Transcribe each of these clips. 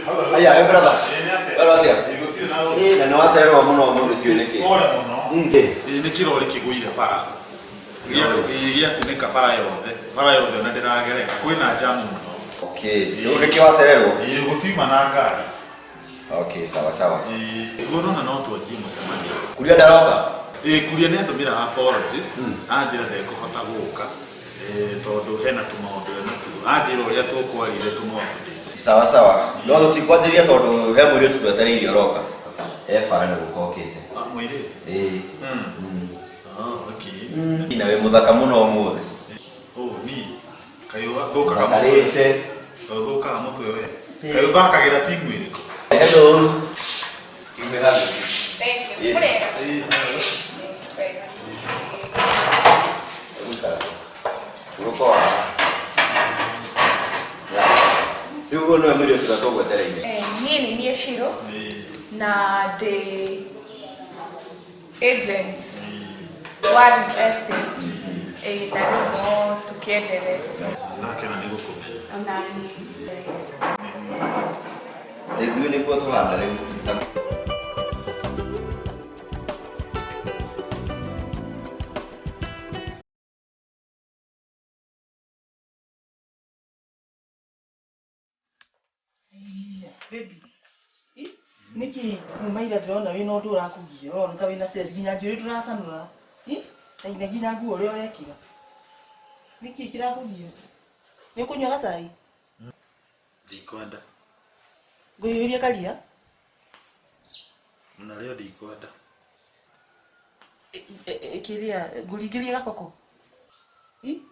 Aya, brother. Wala watia. Na no wasero muno muno kioneke. Ora muno. Ni kirori kiguire para. Iya kunika para yothe. Para yothe na ndiragereka. Kwina jamu muno. Okay. Ni kiwaserero. Gutima na ngari. Okay, sawa sawa. Gono na no tuwaji musemani. Kulia daroka. Kulia nendo mira apology. Anjira ndeko hota guka. Tondu hena tumaundu na tu. Anjira uria tukwarire tumaundu. Sawa sawa. No tutikwajiria tondu he mwiri tutwetereirio roka. Fara gukokete. Mwirite. Okay. Ina we muthaka muno umuthi. Ni. Kayo thoka kamurite. Thoka mutwe we. Kayo thakagira timu iriko. Hello. Give me hug. Thank you. Yugo no emiri tutatoka tereine. Mimi ni Shiro na the agent one estate na no tukiendelea. Na kana niko kwa. Nani. Ndio ni kwa tuhanda leo. Baby. Niki umaira ndona wina undu urakugia uroneka wina stress ginya njuri turacanura taina ginya nguo uri urekira niki kirakugia ni kunywa gacai Ndikwenda. Nguyiria karia Na leo ndikwenda. Kiria nguringiria gakoko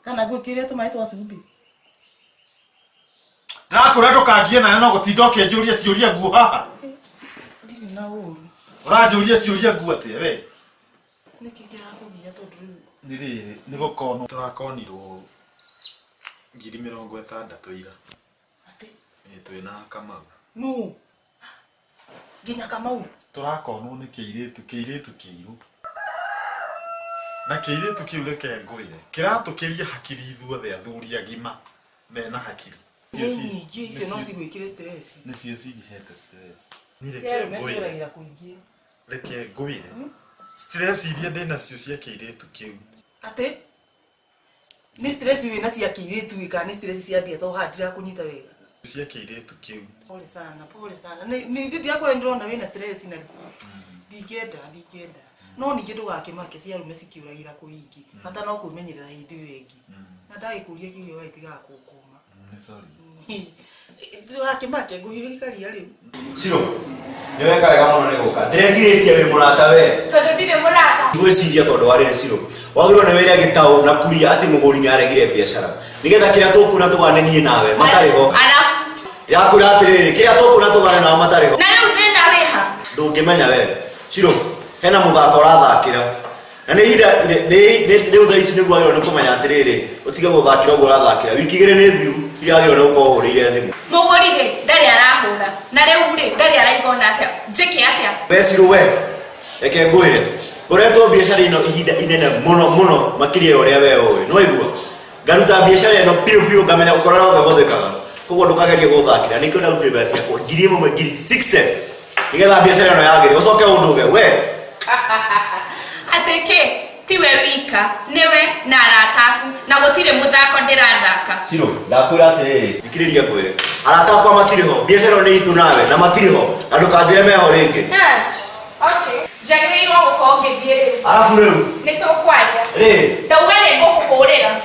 kana ngukiria tumai twa cumbi Ndakura ndukangie nayo no gutinda ukienjuria ciuria nguo haha. Ndiri na uru. Uranjuria ciuria nguo atia we? Niki kirakugia tondu Ni gukono turakonirwo 60,000 ira. ati Twina Kamau. no ginya Kamau Turakonwo ni kiiritu kiiru. Na kiiritu kiu reke ngwire. Kiratukiria hakiri ithuothe athuri agima mena hakiri. Yeni icio no cigwikire stress. Nicio cingihete stress. Ni Reke ngwire kuingia. Reke ngwire. Stress iria ndina cio cia kiiritu kiu. Ate ni stress wina cia kiiritu ika ni stress cia bia to hadira kunyita wega. Cia kiiritu kiu. Pole sana. Ni ndi yako ndona wina stress na ndikenda. No ni kindu gakimake cia rume cikiuragira kuingi. Bata no kumenyerera hindi wengi. Na ndagikuria kiurio gaitiga kukuma. Sorry. Gakimake nguhiuri karia riu. Shiro. Ni weka wega muno ni guka. Ndĩreciretie we murata we. Tondu ndire murata. Ngwiciria tondu warire Shiro. Wagirwo ni wira gitau na kuria ati muguri ni aregire biashara. Nigetha kiria tukuna tuganenie nawe matarigo. Alafu yakura atiriri kiria tukuna tugane nawe matarigo. na riu thina wiha. Ndungimenya we. Shiro. Hena muthako urathakira. Na ni ida ni uthaisi ni gwagirwo ni kumenya atiriri. Utige guthakira ugo urathakira. Wiki igiri ni thiru. Yagirwo ni gukorwo hurire thimu. Mugurire ndari arahura. Na riu ri ndari araigona atia. Njike atia. Besiro we. Eke ngwire. Uretwo biashara ino ihinda inene muno makiria uria we owe. No igua. Ngaruta biashara ino piu ngamenya ukorora othe guthikaga. Koguo ndukagerie guthakira. Nikio na ruti mbeca yakwa. 1,060. Nigetha biashara ino yagire. Ucoke unduge we. Ateke tiwe wika niwe na arataku na gutire muthako ndirathaka. Shiro, ndakwira atiriri, thikiriria kwire. Arata akwa matiriho, biashara ni itu nawe na matiriho. Na ndukanjire meho ringi. Okay. Jagiriro gukorwo ngithie. Arafu riu Ni tukwaria. Ndauga ni ngukuhurira.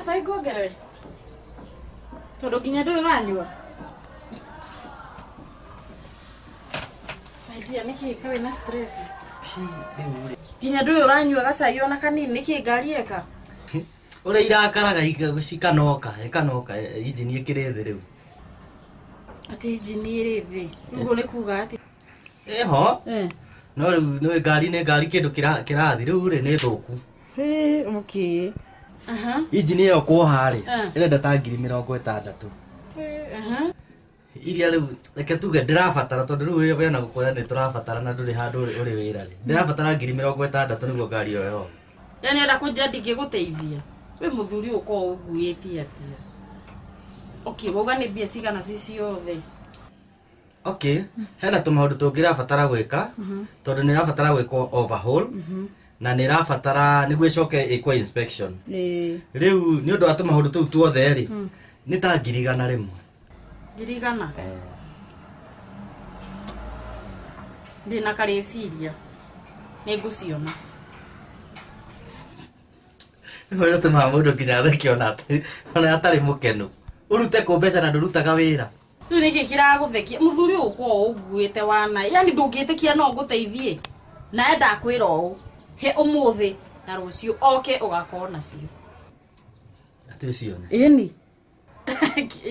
Sai gogere. Todo ginya do ranywa. Idea niki kawe na stress. Ginya do ranywa gasa yona kanini niki ngari eka. Ore irakaraga ikanoka injini ikire thi riu. Ati injini iri thi. Rugo ni kuga ati. Eho. No riu no ngari kindu kirathi riu ri ni thuku. Okay. Aha. Injini yo kuoha ri. Irenda ta 60,000. Aha. Iria riu reke tuge ndirabatara tondu riu we na gukora ni turabatara na nduri handu uri wira ri. Ndirabatara 60,000 niguo ngari yo yo. Yani era kunja ndingiguteithia. We muthuri uko uguitie atia. Okay, woga ni bia cigana ciothe. Okay, hena tumaundu tungirabatara gwika tondu ni rabatara gwikwo overhaul na ni rabatara niguo icoke ikwo inspection. Riu ni undu wa tumaundu tuu tuothe ri ni ta 100,000. 100? Ndina kareciria ni nguciona. Wewe tumaundu kinya thekiona ati ona atari mukenu. Urute ko mbeca na ndurutaga wira. Riu niki kiraguthekia muthuri uko uguite wana. Yani ndungitikia no nguteithie. Na enda kwira u he umuthi na rucio oke ugakona cio. Ati ucione. Eni.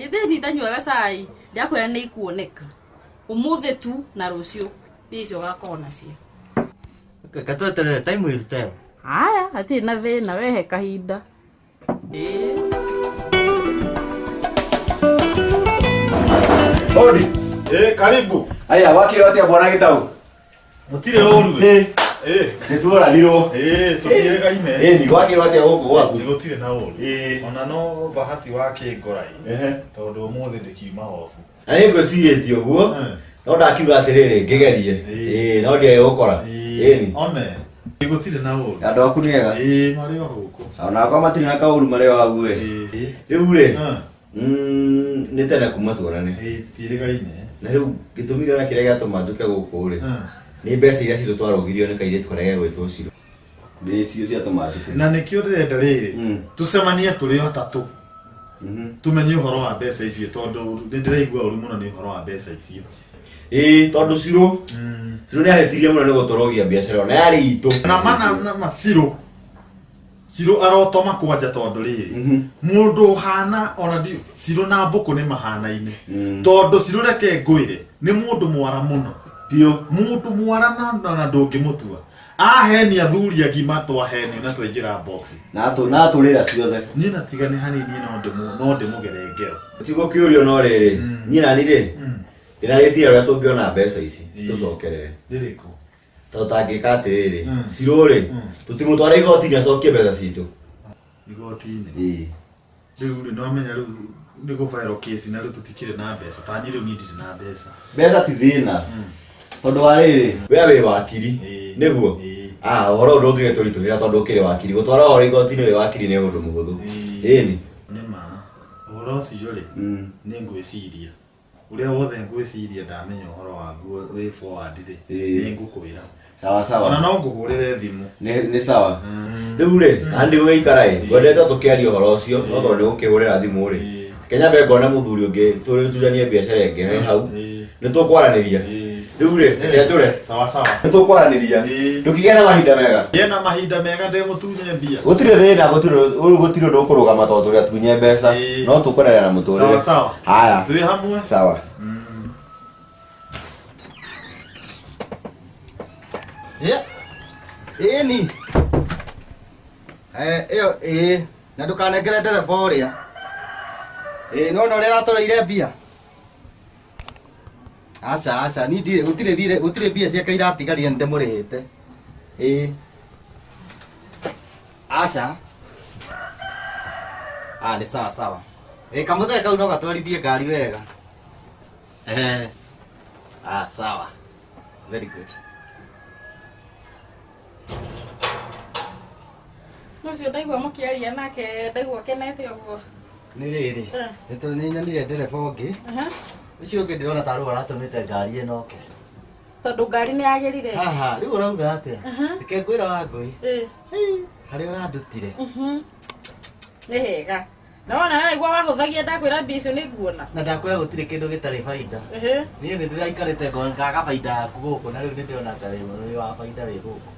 Itheni tanyuaga cai. Ndakwira ni ikuoneka. Umuthi tu na rucio bicio ugakona cio. Katweterere time will tell. Haya, ati na thina wehe kahinda. Hodi. Karibu. Aya wakire atia bwana Gitau. Mutire oru. Nituora niro. Tutire ine. Ni wakire atia guku gwaku. Tigutire na oru. Ona no bahati wake ngorai. Tondu umuthi ndikiuma ofu. Na ni ngocirie uguo. No ndakiuga atiriri ngigerie. No ndiye gukora. Ni. One. Tigutire na oru. Andu aku ni ega. Mari o guku. Ona kwa matiri na kauru mari o agu riu ri. Ni tena kuma tuonane. Tutire ine. Na riu gitumi gana kiria gatuma njuke guku ri. Ni mbeca iria citu twarugirio ni kaire twarege gwitwo ciro. Ni cio cia tumathite. Na nikio ndirenda riri. Tucemanie turi atatu. Tumenye uhoro wa mbeca icio tondu ndiraigua uri muno ni uhoro wa mbeca icio. Tondu ciro. Ciro ni ahetirie muno ni gutorogia biacara ona yari itu. Na mana maciro. Ciro arotoma kwanja tondu riri. Mundu hana ona ndi ciro na mbuku ni mahana-ine. Tondu ciro reke ngwire ni mundu mwara muno. Pio Mundu mwara na ndungimutua. Aheni athuri agima twaheni na twingira box. na turira ciothe. Nyina tigane hanini no ndimugerengero. Tigo kiurio no riri. Nyina ni ri. Ina reciria uria tungiona mbeca ici citucokerere. Ririko. Tutangika atiriri. Ciro ri. Tutimutwara igoti-ini acokie mbeca citu. Igoti-ini. Riu ri no amenya riu ni go viral case na riu tutikire na mbeca. Tani riu ni ndire na mbeca. Mbeca ti thina. Tondu wa riri we wi wakiri niguo. Uhoro undu ungigeturituhira tondu ukiri wakiri gutwara uhoro igoti-ini wi wakiri ni undu muhuthu. Ni ma uhoro ucio ri ni ngwiciria uria wothe ngwiciria ndamenya uhoro waguo wi forward ri ni ngukwira. Sawa. Ona no nguhurire thimu. Ni sawa. Riu ri andi gwikara gwendete tukiaria uhoro ucio no tondu ni ukihurira thimu ri. Kenya be ngona muthuri ungi turutujanie biacara ingi he hau. Ni tukwaraniria. Riu ri ture. Sawa. Ni tukwaraniria. Ndukigea na mahinda mega. Yena mahinda mega ndi mutunye mbia. Gutire thina gutire ndu kurugama tondu turia tunye mbeca no tukwerera na muturire. Sawa. Haya. Tui hamwe. Sawa. Ni. Na ndukanengere ndereba uria. No ria ratoreire mbia. Aca ni ndire gutire mbia ciake iratigarire ndimurihite. Aca. Ni sawa. Kamuthe kau no gatwarithie ngari wega. Sawa. Very good. Nucio ndaigua mukiaria nake ndaigua kenete uguo. Ni riri. Ni nyonire ndereba ungi. Ucio ungi ndirona ta ruo aratumite ngari ino ke. Tondu ngari ni yagerire. Riu urauga atia? Reke ngwira wa ngui. Hari urandutire. Ni hega. Naona naigua wahuthagia ndakwira mbia icio ni nguona. Na ndakwira gutire kindu gitari baida. Ni ndirakarite ngaga baida yaku guku na riu ndirona ngai wa baida wi guku.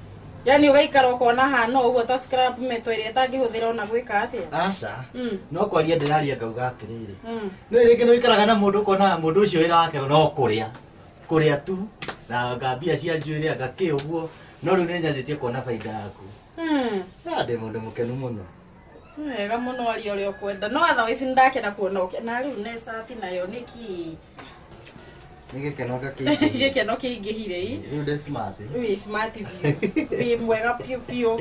Yani ugaikara ukona hana uguo ta scrap meto iria tangihuthira ona gwika atia. Aca. No kwaria ndiraria ngauga atiriri. No ringi no ikaraga na mundu ukona mundu ucio wira wake no kuria tu na ngambia cia njuiri agaki uguo no riu ninyanjitie kuona faida yaku. Ndi mundu mukenu muno. Wega muno ari uri ukwenda no otherwise ndakena kuona na riu ne sati nayo niki Nigikeno gaki. Gikeno kiingihire ii. Riu ndi smart. Wi smart view. Wi mwega piu.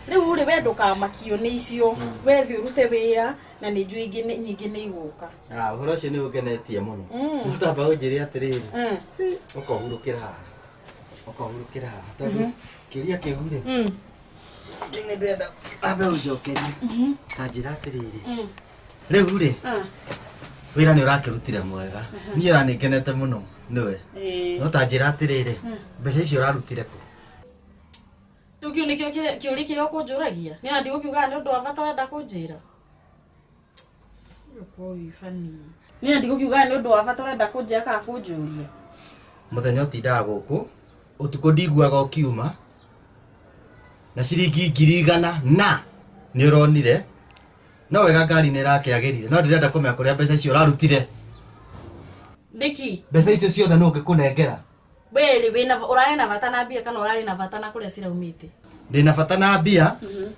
Riu uri wenduka makio ni icio. Wethi urute wira na ni njui ingi nyingi ni iguka. Uhoro ucio ni ugenetie muno. Mutamba unjiri atiriri. Ukohurukira haha. Tondu kiria kigure. Ngi ndenda abe unjokerie. Tanjira atiriri. Riu ri. Wira ni urakirutire mwega. Ni uraningenete muno. Niwe. No tanjira atiriri. Mbeca icio urarutire ku. Tukiu nikio kiuri kiria kunjuragia. Ni andi ukiuga ni undu wa bata nda kunjira. Ko ifani. Ni andi ukiuga ni undu wa bata nda kunjira ka kunjuria. Muthenya utindaga guku. Utuko ndiguaga ukiuma. Na ciringi 100 na ni uronire. No wega ngari ni rakiagirire. No ndirenda kumenya kuria mbeca icio urarutire. Niki. Mbeca icio ciothe no ngikunengera. Weli wina urari na bata na mbia kana urari na bata na kuria ciraumite. Ndina bata na mbia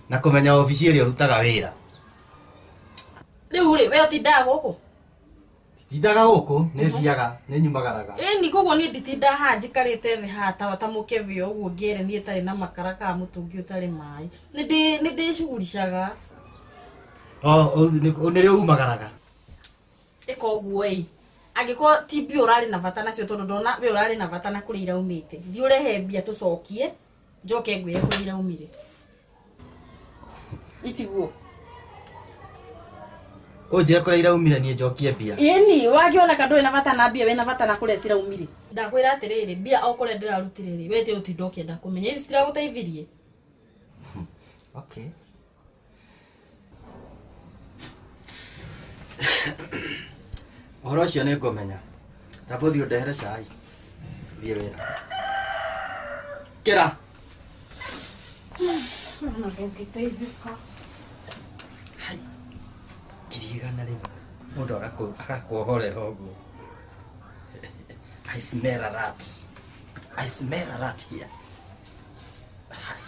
na kumenya ofici iri urutaga wira. Riu ri we utindaga guku. Tindaga guku ni thiaga ni nyumagaraga. Ni koguo ni nditinda ha njikarite thi hata watamuke vio uguo ngere ni etari na makara ka mutungi utari mai. Ni ndishugurishaga. Ni ri umagaraga. Iko uguo ei. Angiko tibi urari na bata nacio tondu ndona we urari na bata na kurira umite. Thi urehe mbia tucokie njoke ngwire kurira umire. Itiguo. Uje kurira umire ni njokie mbia. Ni wagiona kandu na bata na mbia we na bata na kuria cira umire. Ndakwira atiriri mbia o kuria ndirarutire ri we te utindokia ndakumenya ici cira guteithirie. Okay. Uhoro ucio ni ngumenya. Tabothi undehere cai. Thie wira. Kira. Na ngiteithika. Hai. 100 rimwe. Mundu agakuohorera uguo. I smell a rat. I smell a rat here. Hai.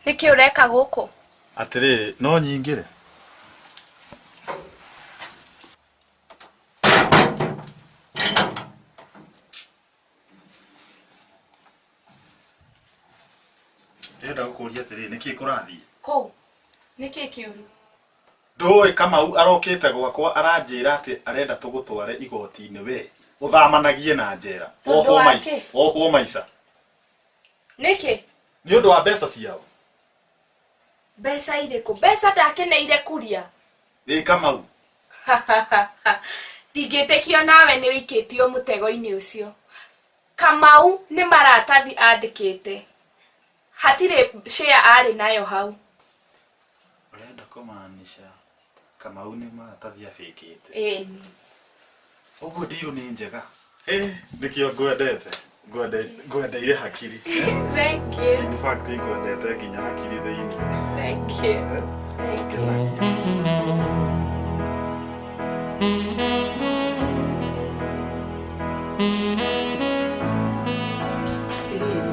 Niki ureka guku? Atiriri no nyingire. Ndenda gukuria atiriri niki kurathi? Ko. Niki kiuru? Ndoi Kamau arokite gwakwa aranjira ati arenda tugutware igoti-ini we. Uthamanagie na njera. Oho maica. Niki? Ni undu wa mbeca ciao. Mbeca iriku? Mbeca ndakeneire kuria. Kamau. Ndingitikio nawe ni wikitio mutego-ini ucio. Kamau ni maratathi andikite. Hatire share ari nayo hau. Urenda kumaanisha Kamau ni maratathi afikite? Eni. Uguo ndio ni njega. Nikio ngwendete. Ngwendeire hakiri. Thank you. In fact, ngwendete nginya hakiri thiini. Thank you. Thank you.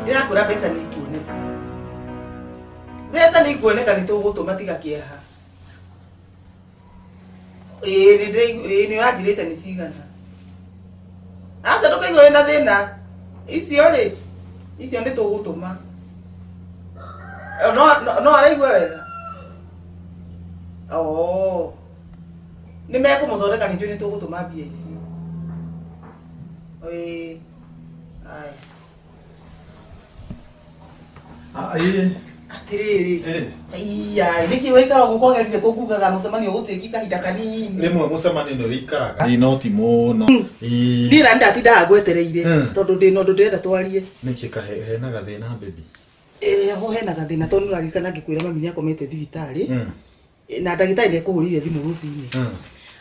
Ndirakura mbeca ni ikuoneka. Mbeca ni ikuoneka ni tugutuma tiga kieha. Ni urajirite ni cigana. Asa ndukaigua wina thina. Icio ni tugutuma. No araigua wega. Ni mekumuthondeka ni tugutuma mbia icio. Ai. Atiriri. Iya, niki waikara gukwageririe kugugaga mucemanio gutiki kahinda kanini. Rimwe mucemanio ni wikaraga inoti muno. Ndira ndatindaga gwetereire tondu ndina undu ndirenda twarie. Niki kahena gathina baby. Ho hena gathina tondu ndarikana ngikwira mami ni akomete thibitari. Na ndagitari ni kuhurire thimu rucini.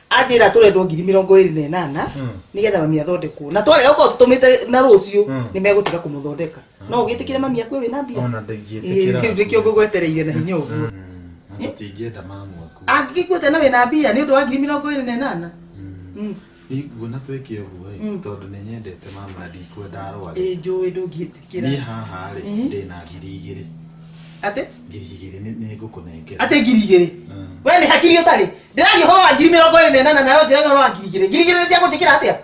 Ajira turendwo 28,000 nigetha mami athondekwo na tware goko tutumite na rucio ni megutiga kumuthondeka no ugitikire mami akwe wina mbia Ona ndingitikira riu ndikio ngugwetereire na hinya uguo atingienda mamu aku angikwete na wina mbia ni undu wa 28,000 Iguna twike uguo tondu ni nyendete mama na ndikwenda arware njui ndungitikira ni haha ri ndina 2,000 ate 2,000 ni ngukunengera ate 2,000 we ni hakiri utari ndiragia horo wa 28,000 nayo njiraga horo wa 2,000 ni cia kunjikira atia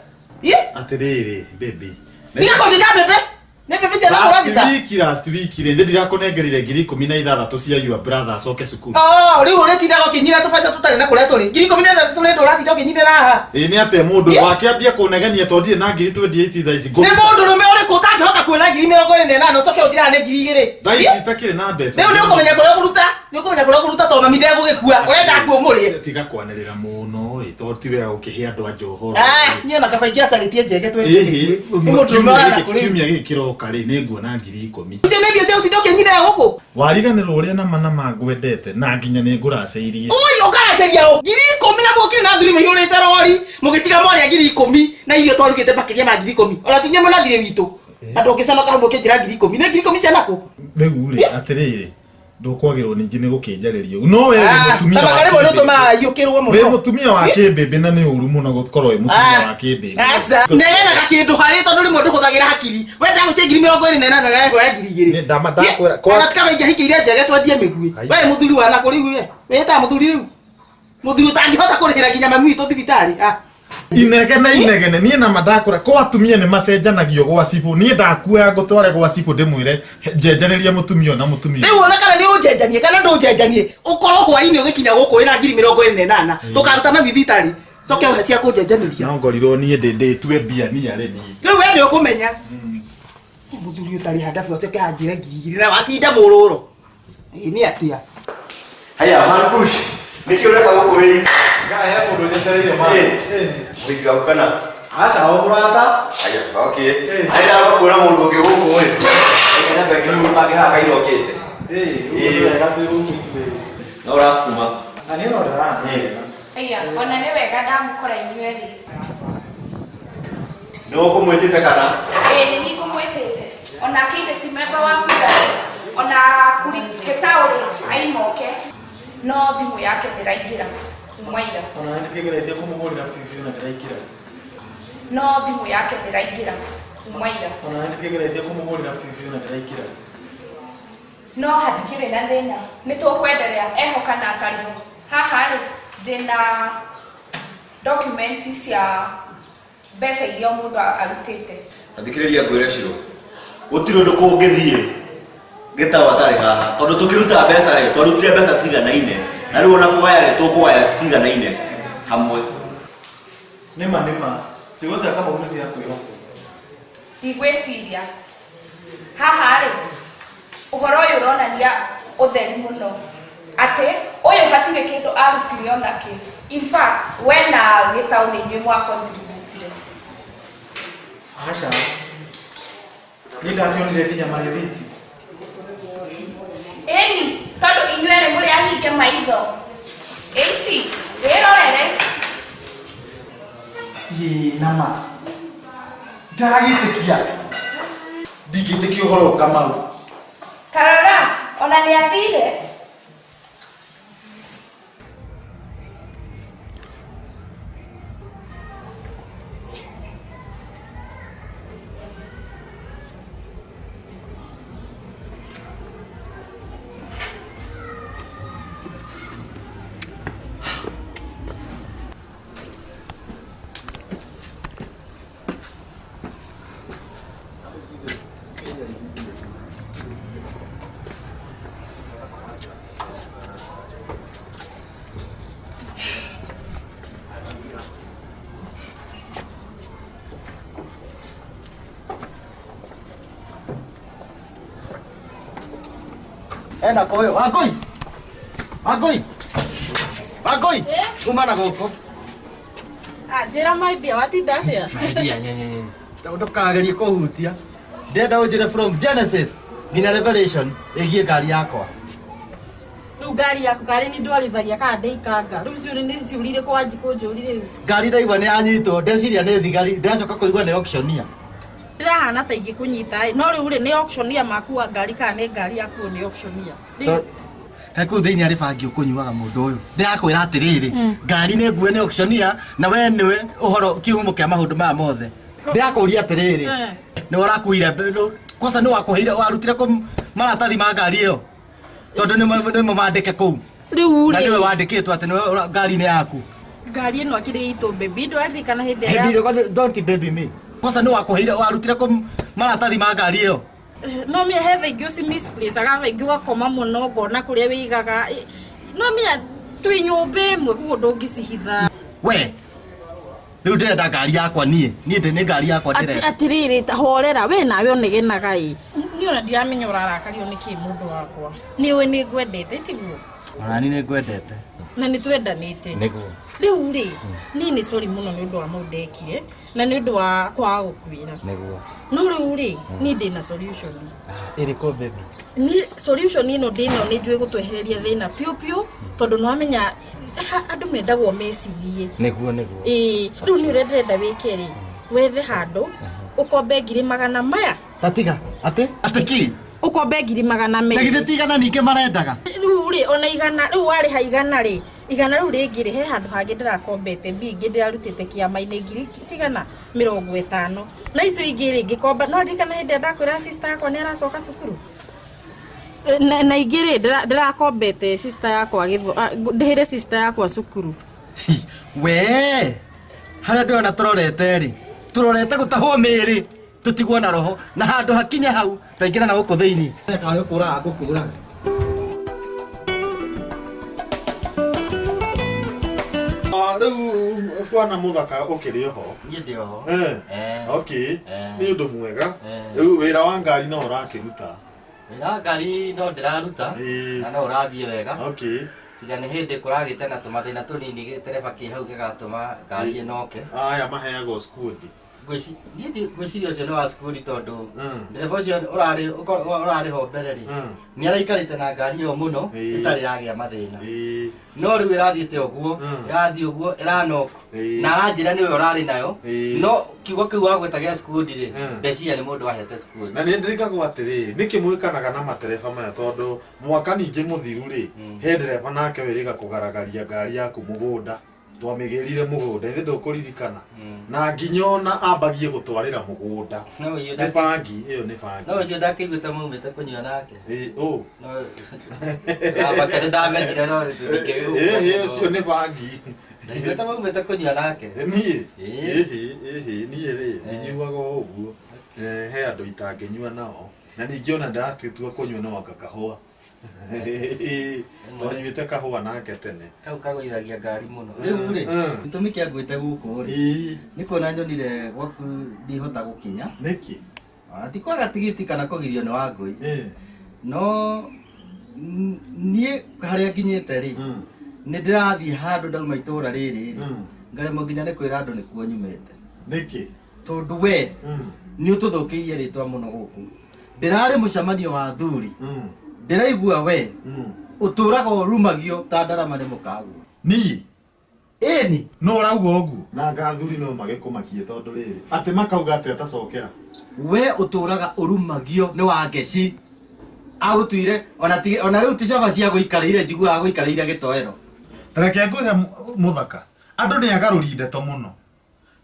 atiriri baby tiga kunjika bebe ne bebe cia thakora njita last week ndi ndirakunengerire 16,000 cia your brother acoke cukuru riu uritindaga ukinyira tubeca tutari na kuria turi 16,000 turi ndu uratinda ukinyira haha ni ate mundu wakiambia kunegania tondire na 28 thaici ni mundu rume uriku utangihota kuona 28,000 ucoke uthira ne 2,000 thaici itakire na mbeca riu ni ukumenya kuria kuruta to mami ndegugikua urenda kuo murie tiga kwanirira muno tondu tiwe ukihe andu anjohoro nyona kabaingia sagitie njenge ehe mundu rume kiumia giki kiroka ri ni nguona 10,000 icio nä mbia cia å tinda å kä nyinä ra gå kå wariganirwo uria na mana mangwendete na nginya ni nguraceirie å ngaraceria å 10,000 na må kä na thuri mä ihå rä te rori må gä tiga mwarä a 10,000 na irio twarugä te makä ma 10,000 ona tinya må nathirä witå andå å kä conoka hau må kä njä ra 10,000 nä 10,000 cia nakå riu ri atiriri ndukwagirwo ningi ni gukinjaririo no we mutumia wa tabakarä nä å tå maga iå kä rwo må we mutumia wa kimbimbi na ni uru muno gukorwo we mutumia wa kimbimbi negenaga kä ndå harä tondå rä mwe ndå hå thagä ra hakiri wenda gå tä 28,000 na rehoya 2,000 ona tikabaingia hikä iria njege twendie mä guä we må thuri wa nakå rä u we ta må thuri rä u må thuri å tangä hota kå rä hä ra nginya mami witå thibitarä inegene nie na madakura kwa atumia ni macenjanagio gwa cibu nie ndakuoya ngutware gwa cibu ndimwire njenjaneria mutumia na mutumia riu ona kana ni unjenjanie kana ndunjenjanie ukorwo hwaini ugikinya guku wina 28,000 tukaruta mami thitari coke uhe cia kunjenjaniria no ngorirwo nie nditue mbia nia ri ni riu we ni ukumenya muthuri utari handabu coke hanjire 2,000 na watinda mururo ni atia haya Marcus niki ureka guku wi ngaya mundu njetereire ma wiga ukana aca o murata haya okay aira gukura mundu ungi guku wi kana begi mu mage ha kairo kete wega twiru mwitwe no raskuma ani no ndara Aya, ona nĩ wega ndamũkora inyuĩ erĩ. Nĩ ũkũmwĩtĩte kana? Ĩĩ nĩ ngũmwĩtĩte. Onake ithe ti memba wa Kudari. Ona kũrigĩta ũrĩ aimoke no thimũ yake ndĩraingĩra kuma ira. Ona nĩkĩgeretie kũmũhũrĩra bibiũ na ndĩraingĩra. No thimũ yake ndĩraingĩra kuma ira. Ona nĩkĩgeretie kũmũhũrĩra bibiũ na ndĩraingĩra. No hatikĩrĩ na thĩna. Nĩ tũkwenderea eho kana atarĩ ho. Haha rĩ ndĩna document cia mbeca iria mũndũ arutĩte. Athikĩrĩria ngwĩre Shiro. Gũtirĩ ũndũ kũngĩthiĩ gĩtaũ atarĩ haha. Tondũ tũkĩruta mbeca rĩ, twarutire mbeca ciganaine. Na rĩu ona kũgaya rĩ, tũkũgaya ciganaine hamwe. Nĩma cigũcia kama ũmwe cia kwĩhokwo. Ndigwĩciria. Haha rĩ ũhoro ũyũ ũronania ũtheri mũno. Atĩ ũyũ hatirĩ kĩndũ arutire onakĩ. In fact, we na gĩtaũ nĩ inyuĩ mwakontributire. Aca. Nĩ ndakĩonire nginya marĩthiti. Ĩni, tondũ inyuĩ erĩ mũrĩ ahinge maitho. Ici, wĩrorere. Nama. Ndagĩtĩkia. Ndingĩtĩkia ũhoro Kamau. Karora, ona nĩ athire. ena koyo Wangui kumana goko Njĩra maendia watinda atĩa? maendia nyenye ndukagerie kuhutia ndenda unjire from Genesis nginya Revelation igie ngari yakwa Rĩu ngari yaku karĩ ni ndwarithagia kana ndeikanga rĩu cio nĩ ciũrire kwanji kũnjũrire rĩu ngari ndaigua nĩ anyitwo ndeciria nĩ thigari ndacoka kũigua nĩ auctioneer ndĩrahana ta ingĩkũnyita no rĩu rĩ nĩ auctioneer makua ngari kana nĩ ngari yaku nĩ auctioneer Kaku thĩinĩ arĩ bangi ũkũnyuaga mũndũ ũyũ ndĩrakwĩra atĩrĩrĩ ngari nĩ nguo nĩ auctioneer na we nĩwe ũhoro kihumo kĩa maũndũ maya mothe ndĩrakũria atĩrĩrĩ nĩ ũrakuire kwanza nĩ wakũheire warutire kũ maratathi ma ngari ĩyo tondũ nĩ mandĩke kũu rĩu na nĩwe rĩ wandĩkĩtwo atĩ nĩwe ngari nĩ yaku ngari ĩno akĩrĩ itũ baby ndwaririkana hĩndĩ ya don't baby me kwanza nĩ wakũheire warutire kũ maratathi ma ngari ĩyo no mie he thaingĩ ũci misplace agathaingĩ ũgakoma mũno ngona kũrĩa wĩigaga no mie twĩ nyũmba ĩmwe koguo ndũngĩcihitha we rĩu ndĩrenda ngari yakwa niĩ ndĩ ngari yakwa ndĩrenda atĩrĩrĩ horera we nawe ũnegenaga ĩ niĩ ona ndiramenya ũrarakario nĩ kĩ mũndũ wakwa nĩwe nĩ ngwendete tiguo ni nĩ ngwendete na nĩ twendanĩte nĩguo rĩu rĩ niĩ nĩ sorry mũno nĩ ũndũ wa maũndũ ndekire na nĩ ũndũ wa kwaga gũkwĩra nĩguo no rĩu rĩ niĩ ndĩ na solution ĩrĩkũ baby ni solution ĩno ndĩna nĩ njũĩ gũtwehereria thĩna piũ piũ tondũ nĩ wamenya andũ mendagwo mecirie nĩguo ĩ rĩu nĩ ũrĩa ndĩrenda wĩke rĩ wethe handũ ũkombe 200 maya tatiga atĩ ki ũkombe 200 na githĩ tigana ningĩ marendaga rĩu rĩ ona igana rĩu warĩha igana rĩu rĩngĩ rĩ he handũ hangĩ ndĩrakombete mbingĩ ndĩrarutĩte kĩama-inĩ ngiri cigana 50 na icio ingĩ rĩ ngĩkomba no ndirikana hĩndĩ ndakwĩra sister yakwa nĩ aracoka cukuru na ingĩ rĩ ndĩrakombete sister yakwa ndĩhĩre sister yakwa cukuru we harĩa ndĩrona tũrorete gũtahwo mĩĩrĩ tũtigwo na roho na handũ hakinya hau taingĩra na gũkũ thĩinĩ kaga gũkũraga rĩu bwana mũthaka ũkĩrĩ oho niĩ ndĩ oho okay nĩ ũndũ mwega rĩu wĩra wa ngari no ũrakĩruta wĩra wa ngari no ndĩraruta na no ũrathiĩ wega okay tiga nĩ hĩndĩ kũragĩte na tũmathĩna tũnini gĩtereba kĩ hau gĩgatũma ngari ĩnoke aya maheagwo skundi ngwĩciria ũcio nĩ wa cukuri tondũ ndereba ũcio ũrarĩ ho mbere rĩ nĩ araikarĩte na ngari ĩyo mũno ĩtarĩ yagĩa mathĩna no rĩu ĩrathiĩte ũguo ĩrathiĩ ũguo ĩranoka na aranjĩra nĩwe ũrarĩ nayo no kiugo kĩu wagweta gĩa skundi rĩ ndeciria nĩ mũndũ wahete skundi na nĩ ndirikagwo atĩrĩrĩ nĩkĩ mwĩkanaga na matereba maya tondũ mwaka ningĩ mũthiru rĩ he ndereba nake wĩrĩga kũgaragaria ngari yaku mũgũnda twamĩgĩrire mũgũnda ĩthĩ ndũkũririkana na nginya ona ambagie gũtwarĩra mũgũnda nĩ bangi ĩyo nĩ bangi no ũcio ndakĩiguĩte maumĩte kũnyua nake rambaka nĩ ndamenyire no ũcio nĩ bangi ndaiguĩte maumĩte kũnyua nake niĩ niĩ rĩ ndinyuaga ũguo he andũ itangĩnyua nao na ningĩ ona ndatuĩtua kũnyua no anga kahũa twanyuĩte kahũa nake tene kau kagũithagia ngari mũno rĩu rĩ gĩtũmi kĩa ngwĩte gũkũ rĩ nĩ kuona nyonire gwaku ndihota gũkinya nĩkĩ ti kwaga tigiti kana kũgirio nĩ Wangui no niĩ harĩa nginyĩte rĩ nĩ ndĩrathiĩ handũ ndauma itũũra rĩrĩ ngaremwo nginya nĩ kwĩra andũ nĩkuo nyumĩte nĩkĩ tondũ we nĩ ũtũthũkĩirie rĩtwa mũno gũkũ ndĩrarĩ mũcemanio wa athuri ndĩraigua we ũtũraga ũrumagio ta ndarama nĩ mũkaguo niĩ ĩni no ũrauga ũguo na ngathuri no magĩkũmakie tondũ rĩrĩ atĩ makauga atĩ atacokera we ũtũraga ũrumagio nĩ Wangeci agũtuire ona rĩu ti caba cia gũikarĩire njiguaga gũikarĩire gĩtoero reke ngwĩre mũthaka andũ nĩ agarũri ndeto mũno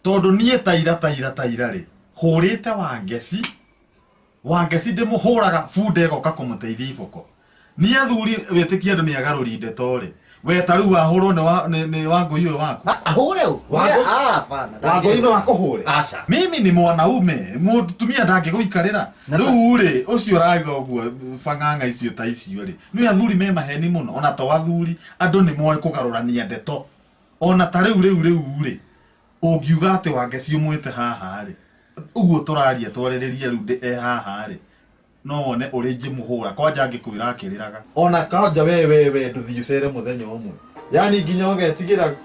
tondũ niĩ taira rĩ hũrĩte Wangeci ndĩmũhũraga bunda ĩgoka kũmũteithia iboko niĩ athuri wĩtĩkia andũ nĩ agarũri ndeto rĩ we ta rĩu ahũrwo nĩ Wangui ũyũ waku ahũre ũ Wangui no akũhũre aca mimi ni mwanaume mũtumia ndangĩgũikarĩra rĩu rĩ ũcio ũrauga ũguo bang'ang'a icio ta icio rĩ nĩ athuri me maheni mũno ona to athuri andũ nĩ moĩ kũgarũrania ndeto ona ta rĩu rĩ ũngiuga atĩ Wangeci ũmwĩte haha rĩ ũguo tũraria twarĩrĩria rĩu haha rĩ no wone uri ngimuhura kwanja ngikwira akiriraga ona kanja we nduthiucere muthenya umwe yani nginya ogetigira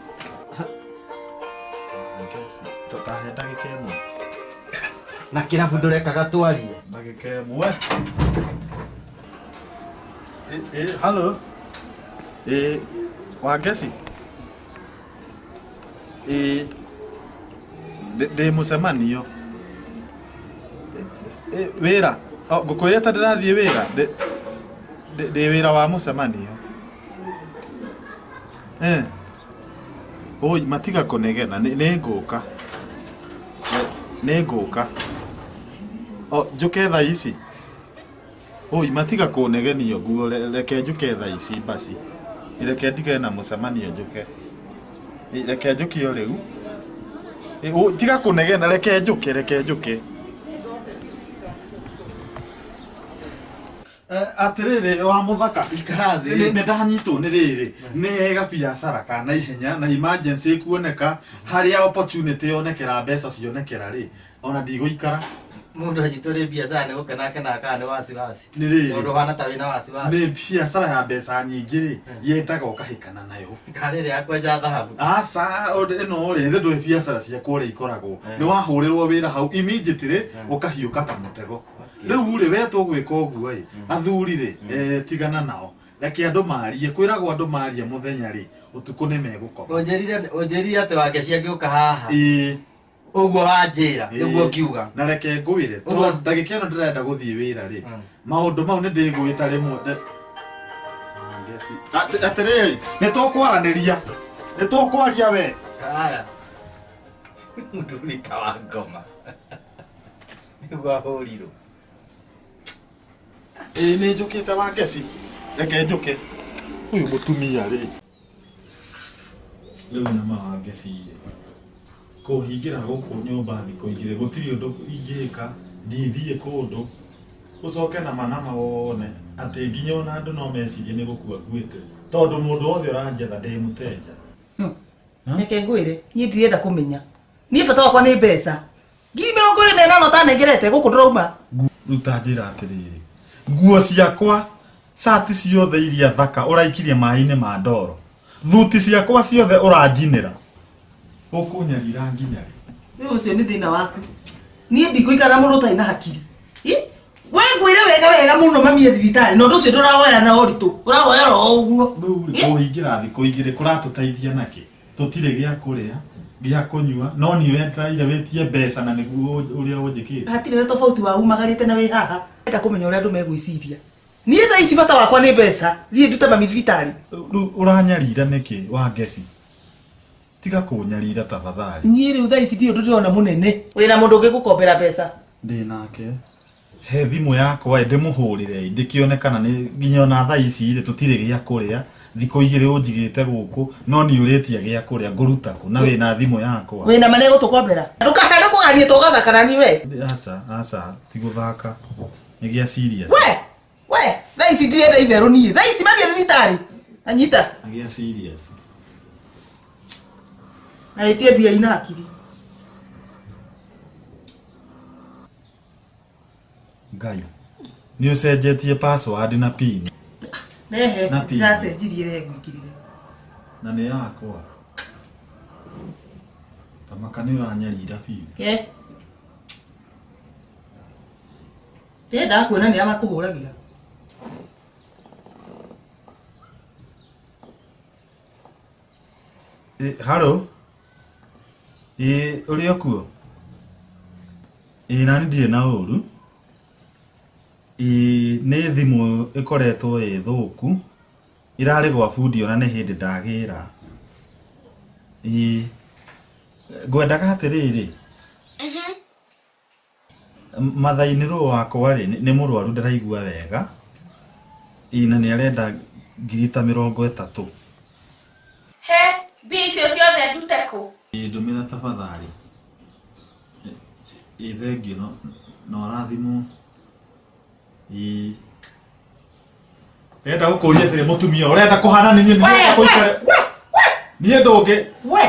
tutahenda gikemo na kirabu ndurekaga twarie ndagikemwe hello Wangeci de mucemanio wira ngukwira ta ndirathie wira de wira wa mucemanio oi matiga kunegena ni nguka njuke thaa ici oi matiga kunegenio guo reke njuke thaa ici basi reke ndige na mucemanio njuke reke njukio riu tiga kunegena reke njuke atiriri wa muthaka ikarathi ni ndanyitwo ni riri nega biacara kana ihenya na emergency kuoneka haria opportunity yonekera mbeca cionekera ri ona ndiguikara mundu ajitore biacara ni gukena kana ni wasiwasi ni riri mundu hana ta wina wasiwasi ni biacara ya mbeca nyingi ri yetaga ukahikana nayo kariri akwenja thahabu asa ino ri ndu biacara cia kore ikoragwo ni wahurirwo wira hau immediately ukahiuka ta mutego riu ri wetwo gwika uguo ri athuri ri tigana nao reke andu marie kwiragwo andu marie muthenya ri utuku ni megukoma onjerire ati wake ciangiuka haha uguo wanjira niguo kiuga na reke ngwire to ndagika ino ndirenda guthie wira ri maundu mau ni ndigwita rimwe atiriri ni tukwaria we haya mtu ni tawa ngoma niguo ahuriru ni njukite Wangeci reke njuke uyu mutumia ri riu na Wangeci kuhingira guku nyumba thiko igire gutiri undu ingika ndithie kundu ucoke na manama wone ati nginya ona andu no mecirie ni gukua nguite tondu mundu wothe uranjetha ndi mutenja reke ngwire ni ndirenda kumenya ni bata wakwa ni mbeca 20,000 tanengerete guku ndirauma ruta njira atiriri nguo ciakwa sati ciothe iria thaka uraikirie mai-ini ma ndoro thuti ciakwa ciothe uranjinira ukunyarira nginya ri ucio ni thina waku ni ndikuikara mundu tai na hakiri we ngwire wega muno mamie thibitari no nducio ndurahoya na uritu urahoya ro uguo kuhingira thiko igire kuratuteithia naki tutire gia kuria gia kunyua no ni wetraire wetie mbeca na niguo uria unjikire hatire tofauti wa umagarite na we haha enda kumenya uria andu megwiciria ni tha ici bata wakwa ni mbeca thie ndute mami thibitari uranyarira niki Wangeci tiga kunyarira tafadhali ni riu tha ici ndio ndiriona munene wina mundu ngigukombera mbeca ndinake he thimu yakwa ndimuhurire ndikionekana ni nginya ona tha ici ri tutire gia kuria thiko igire unjigite guku no ni uritia gia kuria nguruta ku na wina thimu yakwa wina mane gutukombera ndukahane kuganie tugathakana ni we asa tiguthaka ni gia serious we tha ici ndirenda itheru ni tha ici mami thibitari anyita ni gia serious aitie bia ina hakiri ngai ni ucenjetie password na pin nehe na pin nacenjirie re gwikirire na ni yakwa tamakani uranyarira piu ke ndenda kuona ni amakuhuragira halo uri okuo nani ndire na uru ni thimu ikoretwo thuku irari gwa fundi ona ni hindi ndagira ngwendaga atiriri mathaini ru wakwa ri ni murwaru ndiraigua wega na ni arenda 30,000 he mbia icio ciothe ndute ku ndumira tafadhali thengio no rathimu enda gukuria thire mutumia urenda kuhana ni nyini kuikare ni ndunge we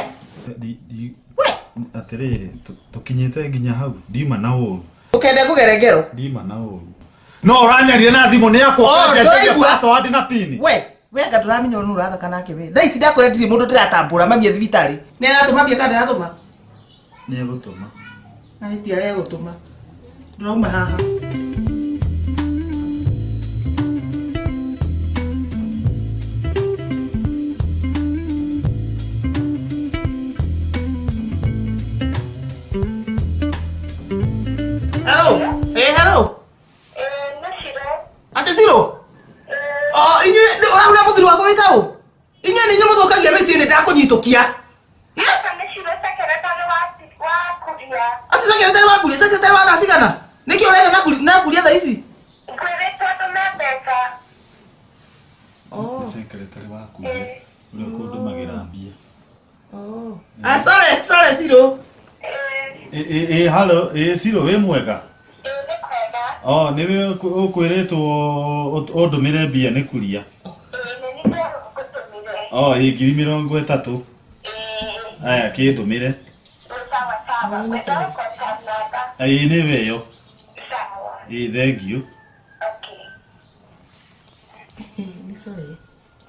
atiriri tukinyite nginya hau ndima na uru ukende kugerengero ndima na uru No uranyarire na thimu ni yakwa Oh, ndũraigua? password na pin. We ngatũramenya nũ ũrathaka nake we. Thaa ici ndakwĩra ndirĩ mũndũ ndĩratambũra mamie thibitarĩ. Nĩ aratũma mbia kana ndaratũma? Ni egutuma. Ai ti arĩa egũtũma. Ndĩrauma haha. Hello. Hello. Ate Siro. Inyuĩ ũraura mũthuri wakwa wĩtagũ? Inyuĩ nĩ inyuĩ mũthũkagia mĩciĩ nĩ ndakũnyitũkia. Ati secretary wa kuria, secretary wa thaa cigana? Nĩkĩ ũrenda na kuria thaa ici? Secretary wa kuria. Ule kundumagira mbia. Sorry Siro. Hello, Siro we mwega? Oh, niwe ukwiritwo undumire mbia ni kuria. Oh, 30,000. Aya, kindumire. Ai niwe yo. Thank you. Ni sorry.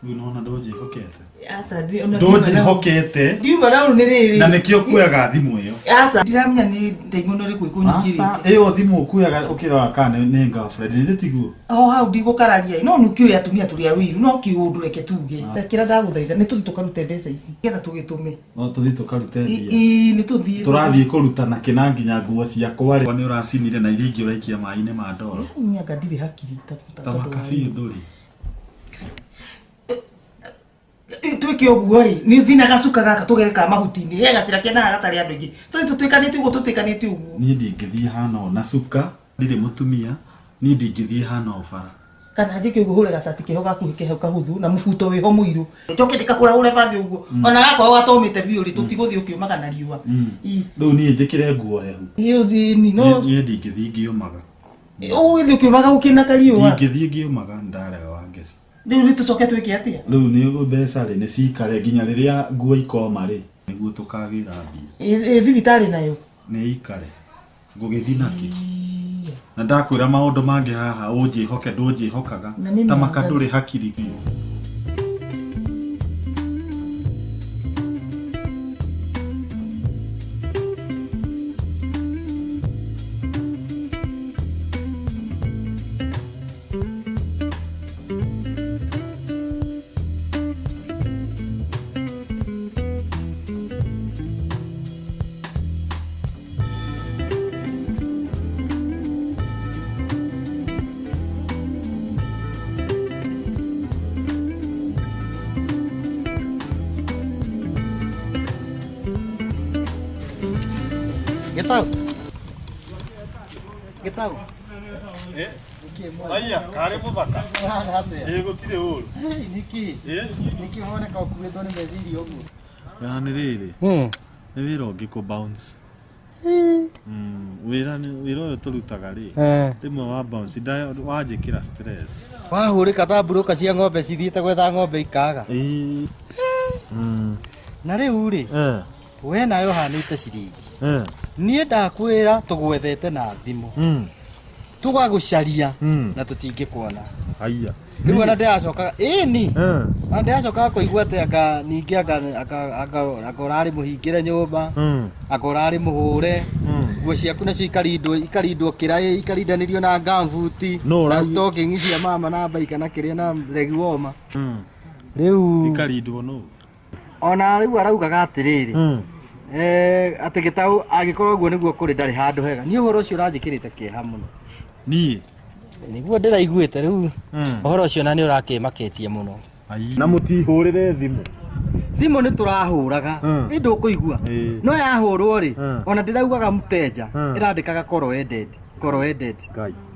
Unaona doje hokete. Asa Doje hokete. Ndiuma na nĩ rĩrĩ. Na nikio kuyaga thimu iyo. Asa ndiramenya nĩ ndaimono rĩkũ ikunyigirĩte. Iyo thimu kuyaga ukira kana nĩ girlfriend nĩ tiguo. Oh, hau ndigũkararia. No nĩũkĩoya atumia tũrĩa wĩru, no kiũndũ reke tuge. Rekera ndagũthaitha nĩ tũthi tũkarute mbeca ici. Getha tũgĩtũme. No tuthi tukarute mbia. Nĩ tũthiĩ. Tũrathiĩ kũrutana kina nginya nguo ciakwa rĩ. Nĩ ũracinire na iria ingĩ ũraikia maĩ-inĩ ma ndoro. Ni anga ndirĩ hakiri Ta makabi ndũrĩ. Twĩke ũguo ĩ, nĩ ũthi na gacuka gaka tũgereka mahuti-inĩ. Ye gacira kenaga gatarĩ andũ aingĩ. Tũtwĩkanĩtie ũguo tũtwĩkanĩtie ũguo. Niĩ ndingĩthiĩ hana ona cuka, ndirĩ mũtumia, niĩ ndingĩthiĩ hana bara. Kana njĩke ũguo hũre gacati keho gaku keho kahũthũ na mũbuto wĩho mũirũ. Njoke ndĩkahũra bathi ũguo. Ona gakao gatomĩte biũ rĩ tũtigũthiĩ ũkĩũmaga na riũa. Rĩu niĩ njĩkĩre nguo hehu. Ũthiĩ ni no. Niĩ ndingĩthiĩ ngĩũmaga. Ũgĩthiĩ ũkĩũmaga gũkĩna kariũa. Ndingĩthiĩ ngĩũmaga ndarega wa ngeci. Rĩu nĩ tũcoke twĩke atĩa? Rĩu nĩ mbeca rĩ nĩ cikare nginya rĩrĩa nguo ikoma rĩ nĩguo tũkagĩra mbia. Thibitarĩ nayo. Nĩ ikare. Ngũgĩthiĩ nakĩ? Na ndakwĩra maũndũ mangĩ haha ũnjĩhoke ndũnjĩhokaga. Ta maka ndũrĩ hakiri biũ. Gĩtaũ. Aya, kare mũthaka. Gũtirĩ ũru. Nĩkĩ woneka ũkuĩtwo nĩ meciria ũguo. Nĩ rĩrĩ. Nĩ wĩra ũngĩ kũ bounce. Wĩra ũyũ tũrutaga rĩ. Rĩmwe wa bounce wanjĩkĩra stress. Wahũrĩka ta mburũka cia ng'ombe cithiĩte gwetha ng'ombe ikaga. Na rĩu rĩ, we nayo hanĩte ciringi. Niĩ ndakwĩra tũgwethete na thimũ. Tũgagũcaria na tũtingĩkuona. Aya. Rĩu ona ndĩracokaga ĩni. Na ndĩracokaga kũigua atĩ anga ningĩ anga ũrarĩ mũhingĩre nyũmba. Anga ũrarĩ mũhũre. Nguo ciaku nacio ikarindwo kĩraĩ ikarindanĩrio na gambuti. Na stocking cia mama na mbaika kana kĩrĩa na leg warmer. Rĩu ikarindwo no. Ona rĩu araugaga atĩrĩrĩ. Atĩ Gĩtaũ agĩkorwo ũguo nĩguo kũrĩ ndarĩ handũ hega. Niĩ ũhoro ũcio ũranjĩkĩrĩte kĩeha mũno. Niĩ nĩguo ndĩraiguĩte rĩu ũhoro ũcio na nĩ ũrakĩmakĩtie mũno. Na mũtihũrĩre thimũ. Thimũ nĩ tũrahũraga ĩ ndũkũigua no yahũrwo rĩ ona ndĩraugaga mũteja ĩrandĩkaga call ended.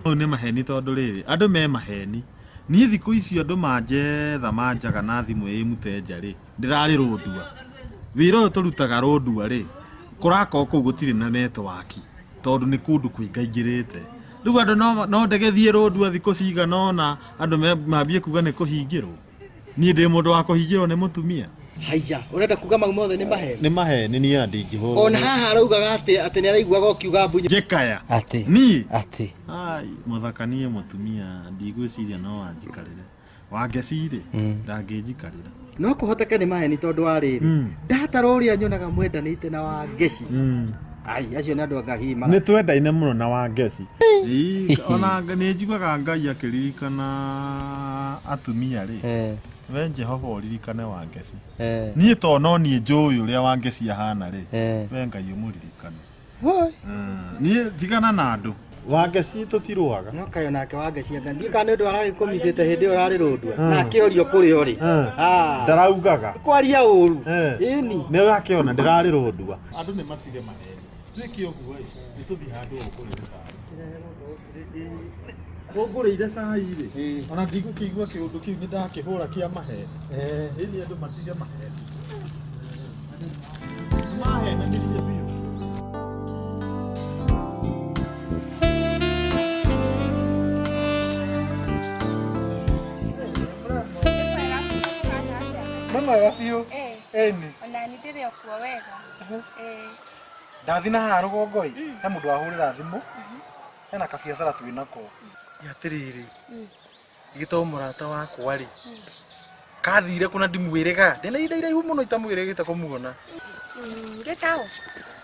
Ũyũ nĩ maheni tondũ rĩrĩ andũ me maheni. Niĩ thikũ icio andũ manjetha manjaga na thimũ ĩ mũteja rĩ ndĩrarĩ rũndua. Wĩra ũyũ tũrutaga rũndua rĩ kũrakorwo kũu gũtirĩ na netiwaki tondũ nĩ kũndũ kũingaingĩrĩte. Rĩu andũ no ndegethie rũndua thikũ cigana ũna andũ mambie kuga nĩ kũhingĩrwo. Niĩ ndĩ mũndũ wa kũhingĩrwo nĩ mũtumia. Haya, urenda kuga mau mothe ni maheni? Ni maheni ni ndingihura. Ona haha araugaga ati ni araiguaga ukiuga mbunye. Gikaya. Ati. Ni. Ati. Ai, muthakanie mutumia ndigwiciria no wanjikarire. Wangecire ndangĩnjikarĩra. No kũhoteke nĩ maheni tondũ wa rĩrĩ. Ndatara ũrĩa nyonaga mwendanĩte na Wangeci. Ai, acio nĩ andũ anga hima. Nĩ twendaine mũno na Wangeci. Ona nĩ njiguaga Ngai akĩririkana atumia rĩ. We Jehova ũririkane Wangeci. Niĩ to no niĩ njũĩ ũrĩa Wangeci ahana rĩ. We Ngai ũmũririkane. Niĩ tigana na andũ. Wangeci tũtiruaga. No kayo nake Wangeci anga ndiĩ kana nĩ ũndũ aragĩkũmicĩte hĩndĩ ĩyo ũrarĩ rũndua. Na akĩorio kũrĩ orĩ. Ndaraugaga. Kwaria ũru. Ĩni. Nĩ wakĩona ndĩrarĩ rũndua. Andũ nĩ matige maheni. Twĩke ũguo ĩ, nĩ tũthiĩ handũ ũkũrĩre cai. Ũngũrĩire cai rĩ. Ona ndigũkĩigua kĩũndũ kĩu nĩ ndakĩhũra kĩa maheni. Ĩni andũ matige maheni. Mahenanirie biũ. Mama wa biũ. Eni. Ona ni ndĩrĩ o kuo wega. Ndathi na haha rũgongo-ĩ, he mũndũ wahũrĩra thimũ, hena kabiacara twĩnako. Atĩrĩrĩ, igĩtoo mũrata wakwa-rĩ, kathire kũna ndimwĩrĩga, ndĩna ihinda iraihu mũno itamwĩrĩgĩte kũmuona. Gĩtaũ,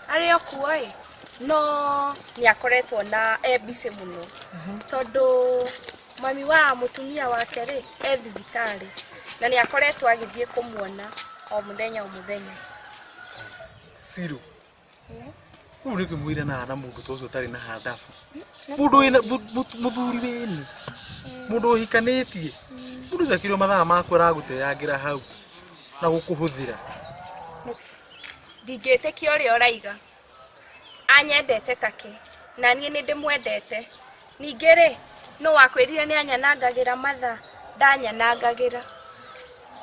arĩ o kuo-ĩ, no nĩakoretwo na busy mũno, tondũ mami wa mũtumia wake-rĩ, thibitarĩ, na nĩakoretwo agĩthiĩ kũmuona o mũthenya o mũthenya. Siro. Rĩu nĩngĩmwĩranaga na mũndũ ta ũcio ũtarĩ na handabu. Mũndũ wĩna mũthuri wĩni. Mũndũ ũhikanĩtie. Mũndũ ũcio akĩrĩ mathaa maku aragũteangĩra hau na gũkũhũthĩra. Ndingĩtĩkia ũrĩa ũraiga. Anyendete take, na niĩ nĩndĩmwendete. Ningĩ-rĩ, no wakwĩrire nĩanyanangagĩra mathaa, ndanyanangagĩra.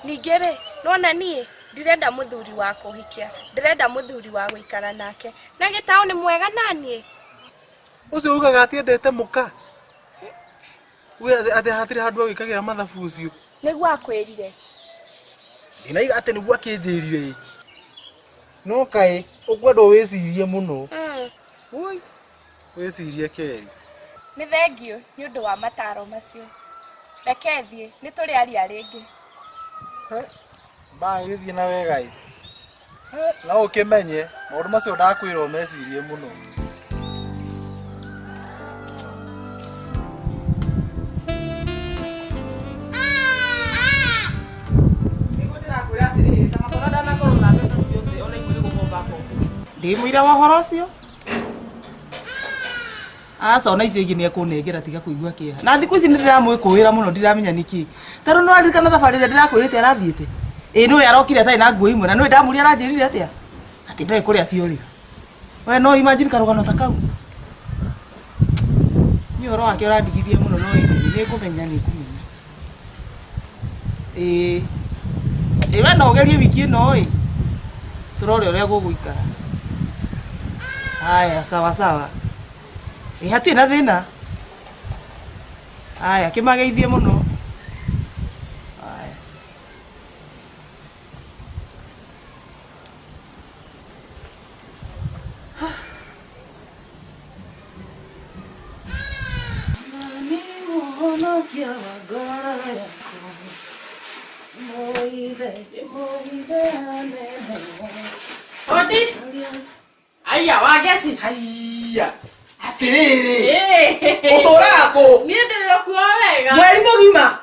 Ningĩ-rĩ, nona niĩ ndirenda mũthuri wa kũhikia, ndirenda mũthuri wa gũikara nake. Na Gĩtaũ nĩ mwega naniĩ. Ũcio ugaga atiendete mũka. We atĩ hatirĩ handũ agĩkagĩra mathabu ũcio. Nĩguo akwĩrire. Ndinaiga atĩ nĩguo akĩnjĩrire. No kaĩ ũkwenda wĩcirie mũno. Ui, wĩcirie keri. Nĩ thengio nĩ ũndũ wa mataro macio. Reke thiĩ, nĩ tũrĩ aria rĩngĩ. Gĩthiĩ na wega-ĩ. No ũkĩmenye, maũndũ macio ndakwĩra ũmecirie mũno. Ndĩmwĩra wa ũhoro ũcio. Aca ona icio ingĩ nĩekũnengera tiga kũigua kĩeha. Na thikũ ici nĩndĩramwĩkũĩra mũno ndiramenya nĩkĩ. Tarũ no aririkana thabarĩ ĩrĩa ndĩrakwĩrĩte arathiĩte. Nĩwe arokire atarĩ na nguo imwe na nĩwe ndamũria aranjĩrire atĩa. Atĩ ndoĩ kũrĩa ciorĩga. We no imagine karũgano ta kau. Nĩ ũhoro wake ũrandigithia mũno no nĩngũmenya. We no ũgerie wiki ĩno-ĩ. Tũrore ũrĩa gũgũikara. Haya, sawa sawa. Hatirĩ na thĩna. Haya, kĩmageithie mũno. Haya. Nani mũhonokia wa ngoro yakwa. Moire anene. Odi. Aya, Wangeci. Haiya. Atĩrĩrĩ. Ũtũũraga kũ? Niĩ ndĩrĩ o kuo wega. Mweri mũgima.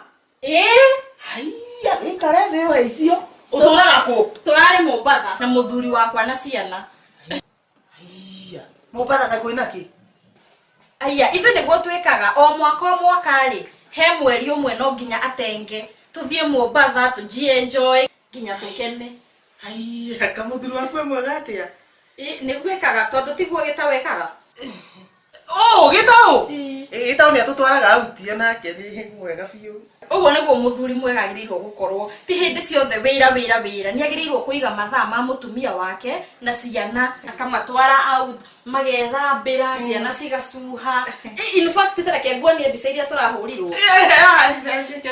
Haiya, gĩikare thĩ wa icio. Ũtũũraga kũ? Tũrarĩ Mombatha na mũthuri wakwa na ciana. Haiya. Mombatha kaĩ kwĩna kĩ? Aya, ithuĩ nĩguo twĩkaga o mwaka-rĩ, he mweri ũmwe no nginya atenge. Tuthiĩ Mombatha, tũji-enjoy, nginya tũkene. Haiya, kamũthuri waku mwega atĩa? Nĩguo ekaga tondũ tiguo Gĩtaũ ekaga. Oh, gitau. Gitau ni atutwaraga auti onake ni mwega biu. Uguo niguo muthuri mwega agiriirwo gukorwo ti hindi ciothe wira ni agiriirwo kuiga mathaa ma mutumia wake na ciana akamatwara out magethambira ciana cigacuha. In fact tareke nguonie mbica iria turahurirwo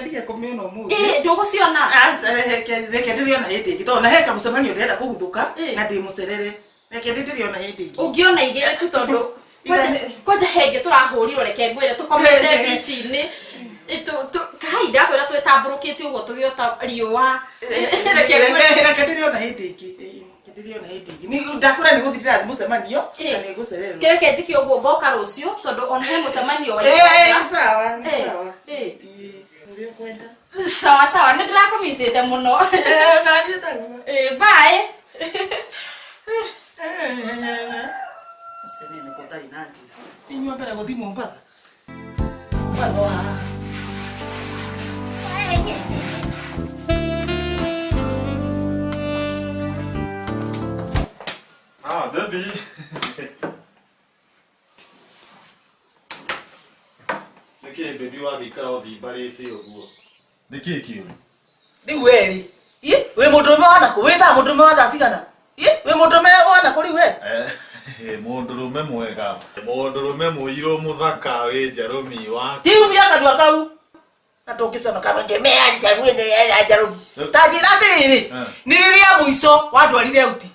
Ndige kumiona mu. Nduguciona reke ndiriona hindi ingi to na heka mucemanio ndenda kuguthuka na ndi mucerere. Reke ndiriona hindi ingi. ungiona igire tu tondu kwaja henge turahurirwo reke ngwire tukomete beach-ini kahinda kwira twetamburukite uguo tugiota riua reke ndiriona hindi ingi. Ndiriona hindi ingi. Ni ndakura ni guthirira mucemanio na ni gucererwo. Kereke njiki uguo ngoka rucio tondu ona he mucemanio wa sawa ni sawa. Ndio kwenda. Sawa ni ndirakumisite muno. Na ndio taguo. Bye. Sene ko tai nanti. Inyo mbere guthi Mombasa. Baloa. Baby. Niki baby wa gikara uthimbarite uguo. Niki kiyo. Riu weri. We mundume wana ku wita mundume wa thacigana. We mundume wana ku riu we. Mundurume mwega. Mundurume muiro muthaka we Jeremy wa. Riu bia kadua kau. Atokisona kama ngemeari cha gwene ya Jeremy. Tajira tiri. Ni riria muico wandwarire uti.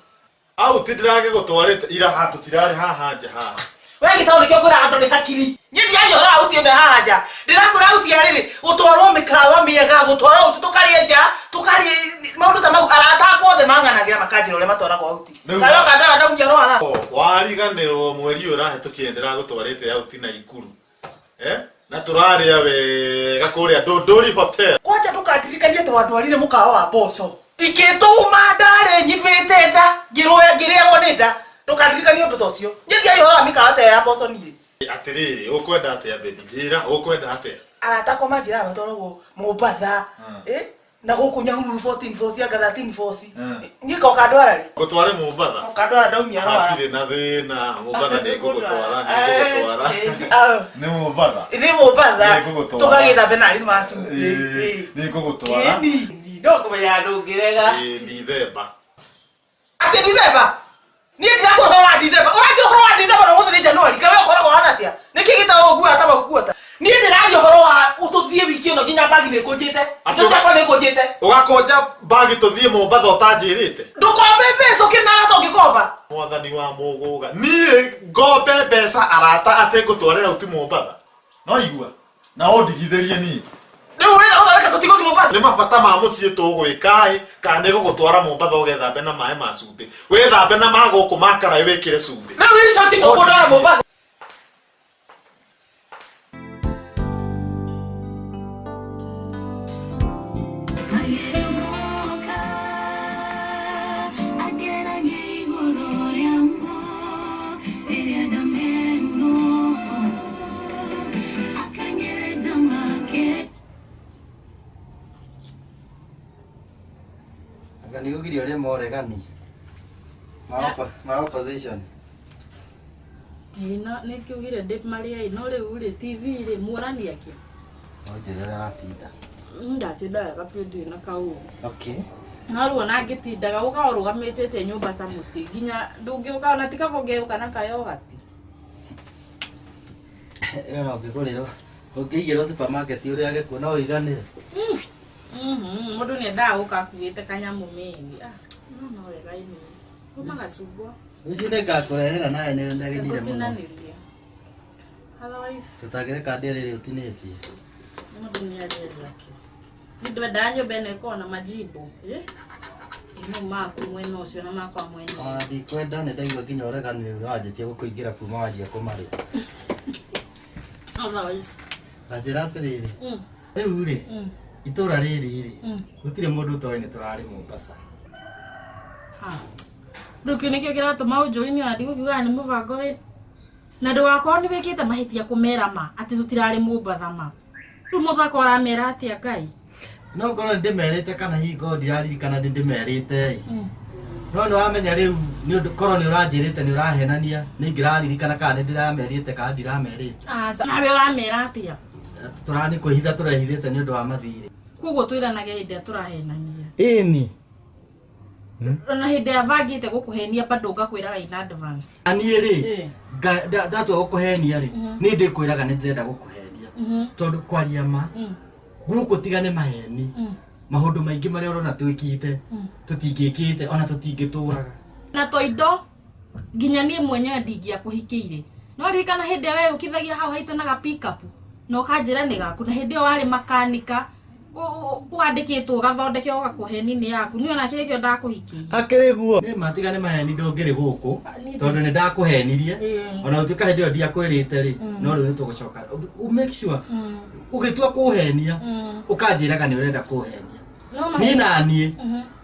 Au tidirage gutwarite ira hatu tirari haha nja haha. We gitau nikio ngura andu ni hakiri. Nyindi ayo ra uti me haha nja. Ndirakura uti ariri utwarwo mikawa miega gutwarwo uti tukarie nja tukari maundu ta mau arata kwothe manganagira makanjira ule matwaragwo uti. Kayo kandara ndaunjaro ara. Wariganirwo mweri urahetukie ndiragutwarite uti na Ikuru. Na turaria wega kuria Ndunduri Hotel. Kwacha tukatirikanie twandwarire mukawa wa boco. Ikituma ndare nyibite nda ngiriagwo ni nda tukadirikania undu tocio nyiti ayo hora mikawa ta ya boco ni atiriri ukwenda atia baby njira ukwenda atia arata koma njira abatwaragwo Mombasa na guku Nyahururu 14 force ya 13 force nyiko kadwara ri gutware Mombasa kadwara ndaumia ara atire na thina Mombasa ni gugutwara ni Mombasa ni Mombasa tukagitha benari masu ni gugutwara ndoko ya ndungirega Dithemba ate Dithemba ni ndira ko wa Dithemba urakio ko wa Dithemba no muthiri January kawe ko hana atia niki gita ogua ataba gukuota ni ndira horo wa ututhie wiki no ginya bagi ne kujite ndoka ko ne kujite ugakonja bagi tuthie Mombasa utanjirite ndukombe pesa kinara to gikomba mwathani wa muguga nie ngombe pesa arata ate gutwarira uti Mombasa no igua na ondigithirie ni ni mabata ma muciĩ tũgwĩka kana gũgũtwara Mombasa ũgethambe na maĩ ma cumbĩ wĩthambe na ma gũkũ makara wĩkĩre cumbĩ na wĩcoti gũkũndwara Mombasa Ni ugiri ole moregani. Ma opposition. Ina ne kiugire dip Maria ino le ure TV le murani yake. Ojera ratita. Ndatinda kapindi na kau. Okay. Naruo na ngitindaga ukarugamitete nyumba ta muti ginya ndungiuka ona tikavogeuka na kayo gati. No ngiguriro. Ungiigiro supermarket uri age kuona uiganire. Mundu ni ndaa ukakuite kanyamu mingi. No wega ini. Umaga cungwa. Ici nĩ ngakurehera nawe nĩ ndagĩthire mũno. Otherwise Tutagĩre kandi rĩrĩ ũtinĩtie. Mundu ni aliyelaki. Ndio danyo bene kona majibu. Ino maku mweno ucio na makwa mwenye. Ndikwenda nĩ ndaigua nginya ũreganĩrĩ wanjĩtie gũkũingĩra kuma wanjia kũmarĩa. Otherwise. Anjĩra atĩrĩrĩ. Rĩu rĩ. Itũra rĩrĩ rĩ. Gũtirĩ mũndũ ũtoĩ nĩ tũrarĩ Mombasa. Nduki nikio kiratuma ujuri wa ndigu kiuga ni mubango na ndugakorwo ni wikite mahitia kumera ma ati tutirari Mombasa ma. Ru muthako aramera atia Ngai. No ngorwo ndimerite kana higo ndirari kana ndimerite. no wamenya riu ni undu korwo ni uranjirite ni urahenania ni ngiraririkana kana ni ndiramerite kana ndiramerite asa nawe uramera atia turani kwihitha turehithite ni undu wa mathiri kuguo twiranagia hinde turahenania ini na hinde avangite gukuhenia bado ngakwiraga in advance ani ri ndatua gukuhenia ri ni ndikwiraga ni ndirenda gukuhenia tondu kwaria ma guku tigane maheni maundu maingi maria urona twikite tutingikite ona tutingituraga na toindo nginya nie mwenyewe ndingia kuhikiire no ririkana hinde we ukithagia hau haitu na pick up no kanjira ni gaku na hinde wari makanika wandikitwo gathondeke ugakuheni ni yaku ni ona kire kio ndakuhikiire akiri guo ni matigane maheni ndungiri guku tondu ni ndakuhenirie ona utuka hinde ndia kwirite ri no riu ni tugucoka make sure ugitua kuhenia ukanjiraga ni urenda kuhenia ni nanie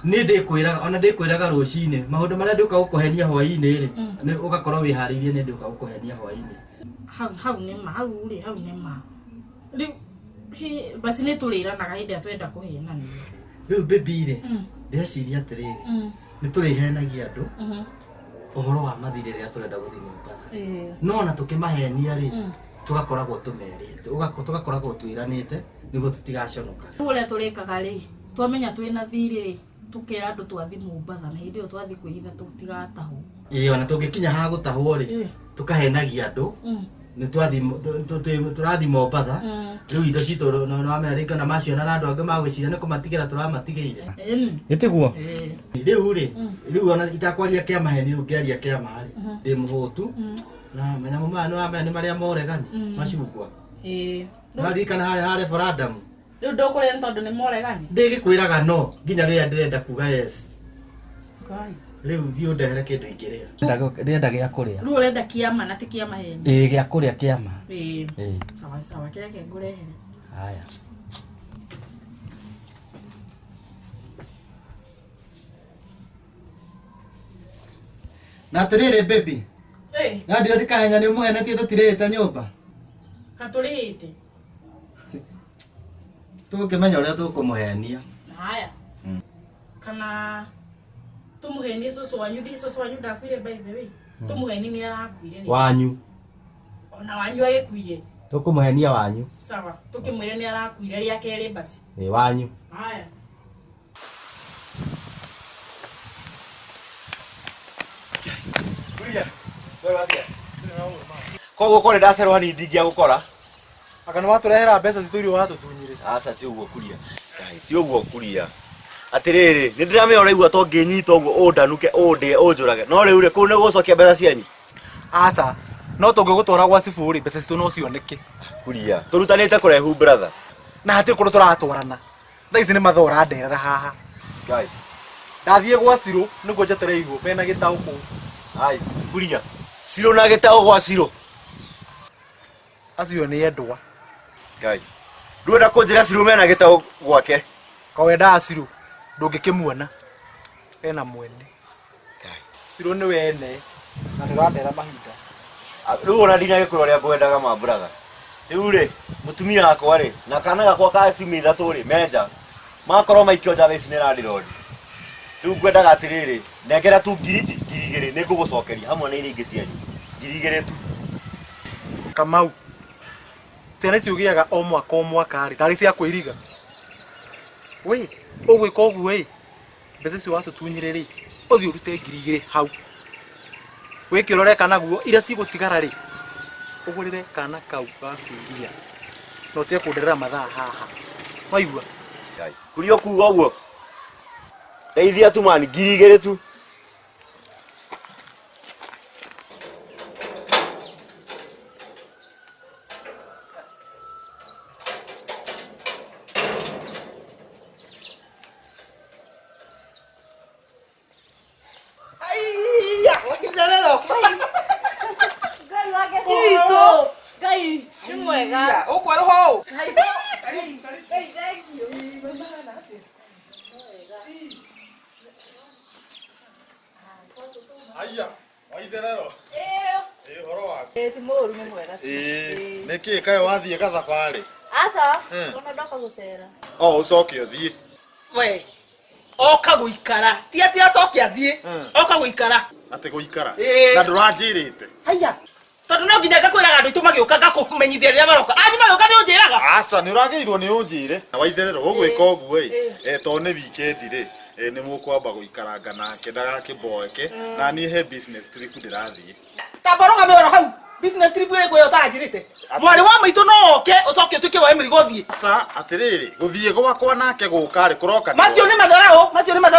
ni ndikwiraga ona ndikwiraga rucine maundu maria nduka gukuhenia hwaini ri ni ugakorwo wihariirie ni nduka gukuhenia hwaini hau ni ma hau ni ma riu basi ni turiranaga hinde twenda kuhenania riu baby ri ndeciria atiriri ni turihenagia andu uhoro wa mathiri ria turenda guthii Mombasa no na tukimahenia ri tugakoragwo tumerite tugakoragwo twiranite niguo tutigaconoka ule turikaga ri twamenya twina thiri ri tukira andu twathi Mombasa na hinde twathi kwihitha tutigatahu ona tungikinya ha gutahwo ri tukahenagia andu ni twathi turathi Mombasa riu indo citu no America na maciona na andu angi magwiciria ni kumatigira turamatigeire itiguo riu ona itakwaria kia maheni ungiaria kia mahari ndi muhutu na menya mama no amenya ni maria moregani macugwa narikana hare referendum riu ndukure ntondu ni moregani ndigikwiraga no nginya ria ndirenda kuga yes riu thio ndehere kindu ingiria ndenda gia kuria riu urenda kiama na ti kiama heni gia kuria kiama sawa sawa kireke ngurehere haya na tirire baby na ndio ndikahenya ni umuhenetie tutirite nyumba katurihite tukimenya uria tukumuhenia haya kana tumuhenie susu wanyu ndakwire by the way tumuheni ni arakwire wanyu ona wanyu agikuire tukumuhenia wanyu sawa tukimwire ni arakwire ria keri basi wanyu haya koguo kore ndacerwo hani ndingia gukora Aka no waturehera mbeca citu irio watutunyire. Aca ti uguo kuria. Kai ti uguo kuria. Atiriri ni ndiramenya uraigua to nginyita uguo undanuke undie unjurage. No riu ri ku ne gucokia mbeca cianyu. Aca no tungigutwara gwa ciburi mbeca citu no cioneke. Kuria. Turutanite kurehu brother. Na hati kuru turatwarana. Thaa ici ni mathora nderera haha. Kai. Ndathie gwa Ciro niguo njetere igwo mena gitau ku. Ai kuria. Ciro na gitau gwa Ciro. Acio ni endwa. Kai. Nduenda kunjira Ciro mena gitau gwake. Kawenda Ciro ndungikimuona. Ena mwene. Kai. Ciro ni wene na ndirandera mahinda. Riu ona ndina gikuro ria ngwendaga ma brother. Riu ri mutumia wakwa ri na kana gakwa ka cimi ithatu ri menja. Makorwo maikio nja thaici ni randirodi. Riu ngwendaga atiriri nengera tu ngiriti ngirigiri ni ngugucokeria hamwe na iria ingi cianyu. Ngirigiri tu. Kamau. Ciana icio giaga o mwaka ri tari cia kwiriga. We, ugwika uguo we. Mbeca icio watutunyire ri. Uthi urute ngirigiri hau. Wiki urore kana guo ira cigutigara ri. Ugurire kana kau gakuiria. No tie kunderera mathaa haha. Waigua? Kai. Kurio kuuga uguo. Ndeithia tu mani ngirigiri tu. Aya, waitherero. Horo waku. Ti mũru nĩ mwega. Niki kae wathie gathabarĩ. Aca, ona ndoka gucera. Ucoke uthie. We, oka guikara ti ati acoke athie oka guikara ate guikara Eh. na nduranjirite haya tondu no nginya ngakwiraga andu itu magiuka ngakumenyithia riria maroka anyi magiuka ni unjiraga aca nä å ragä nä unjire na waitherero å gwä ka å guo to nä wikendi rä nä må kwamba gå ikaranga nake ndagakä mboeke na niä he business trip ndä rathiä tamboroga me oro hau business trip iri gwe utanjirite mwari wa maitu no oke ucoke tuke wa emiri thie ca atä rä rä gå thiä gwakwa nake gå ka rä kå roka macio ni matharau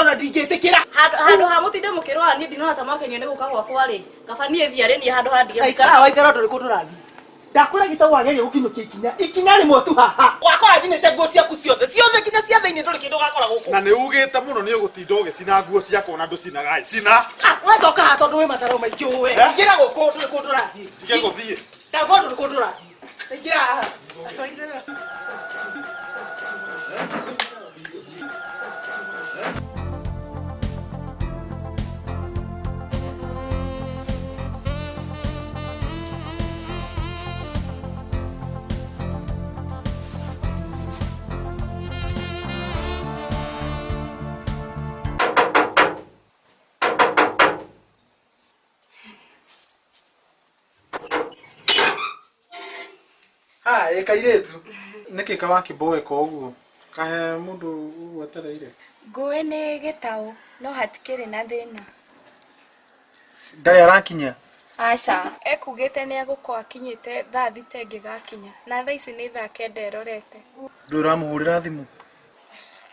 na ndingĩtĩkĩra handu ha mutinde mukirwa ni ndinona ta makenio ni guka gwakwa ri kaba nie thiare ni handu handige aikara waikara ndũrĩ kũndũ ũrathiĩ ndakwĩra gita wageria gũkinyũkia ikinya rĩmwe tu haha wakora njinĩte nguo ciaku ciothe nginya cia thĩinĩ ndũrĩ kĩndũ gakora gũkũ na nĩ ugä te må no nä å gå tinda å gä cina nguo ciakwa na ndå cinaga cina wacoka haha tondũ wĩ matharau maingĩ ũwe ingĩra gũkũ ndũrĩ kũndũ ũrathiĩ tige gå thiä ndagwo ndũrĩ kũndũ ũrathiĩ ingĩra haha ha ekairetu niki ka wakiboe ko uguo kahe mundu uguo atereire Ngũĩ nĩ gĩtaũ no hatikĩrĩ na thĩna. ndari arakinya Aca, ekugĩte nĩ egũkorwo akinyĩte thaa thita ĩngĩgakinya na thaa ici nĩ thaa kenda erorete. nduramuhurira thimu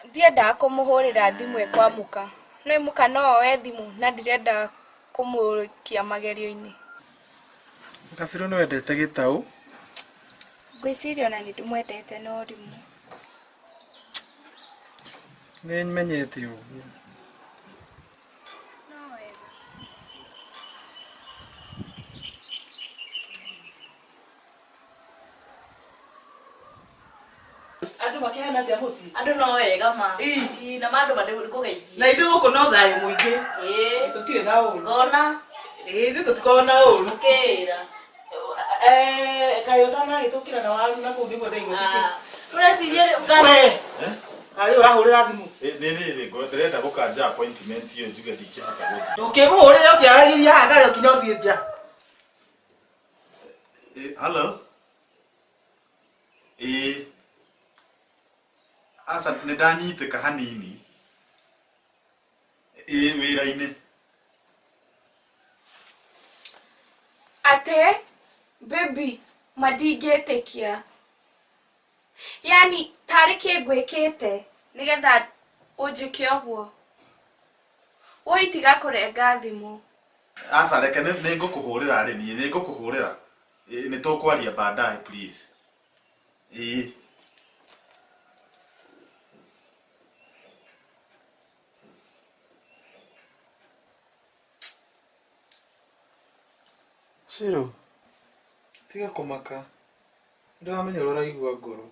Ndiendaga kũmũhũrĩra thimũ ekwamũka. No ĩmũka no oe thimũ na ndirenda kũmũkia magerio-inĩ. Kasiro no endete gitau Ngwĩciria ona nĩ ndĩmwendete no rimũ. nĩ menyete uguo No wega. andũ makĩhana atĩa mũciĩ andu no wega ma Ĩ. na mandu mande kugeithia na ithuĩ gũkũ no thayũ mũingĩ ĩ tũtirĩ na ũru ngona ithuĩ tũtikoragwo na ũru kira kaĩ ũtanagĩtũkĩra na waru na kũu nĩguo ndaigua ureciria ngana harĩ ũrahũrĩra thimũ nä rä rä ndärenda gå kanja appointment ä yo njuge ndikä haka gå ndũkĩmũhũrĩre ũkĩaragĩria haha ngarĩ ũkinya ũthiĩ nja halo aca nä ndanyitä ka hanini wä ra-inä Ate, baby, madingĩtĩkia. Yani, tarĩ kĩngwĩkĩte nĩgetha ũnjĩke ũguo. Woi tiga kũrenga thimũ. aca reke nä ngå kå hå rä ra rä niä nä ngå kå hå rä ra nä tå kwaria baadaye please Shiro tiga kumaka ndiramenya ũrĩa ũraigua ngoro